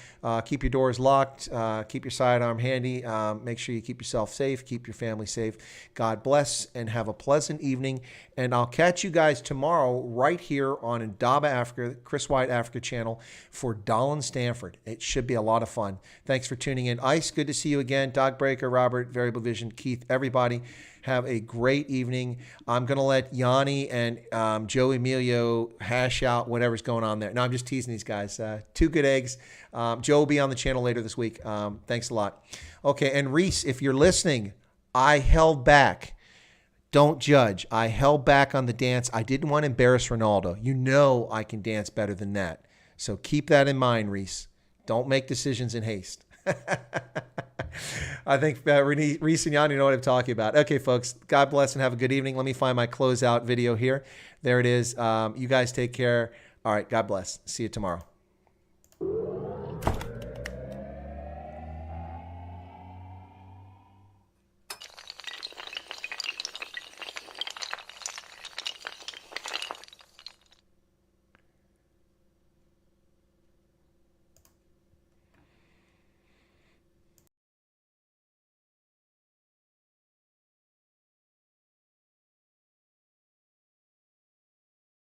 Keep your doors locked. Keep your sidearm handy. Make sure you keep yourself safe. Keep your family safe. God bless, and have a pleasant evening. And I'll catch you guys tomorrow right here on Indaba Africa, Chris White Africa channel for Dolan Stanford. It should be a lot of fun. Thanks for tuning in. Ice, good to see you again. Dog Breaker, Robert, Variable Vision, Keith, everybody. Have a great evening. I'm going to let Yanni and Joe Emilio hash out whatever's going on there. No, I'm just teasing these guys. Two good eggs. Joe will be on the channel later this week. Thanks a lot. Okay, and Reese, if you're listening, I held back. Don't judge. I held back on the dance. I didn't want to embarrass Renaldo. You know I can dance better than that. So keep that in mind, Reese. Don't make decisions in haste. I think Reese and Yanni know what I'm talking about. Okay, folks, God bless and have a good evening. Let me find my closeout video here. There it is. You guys take care. All right, God bless. See you tomorrow.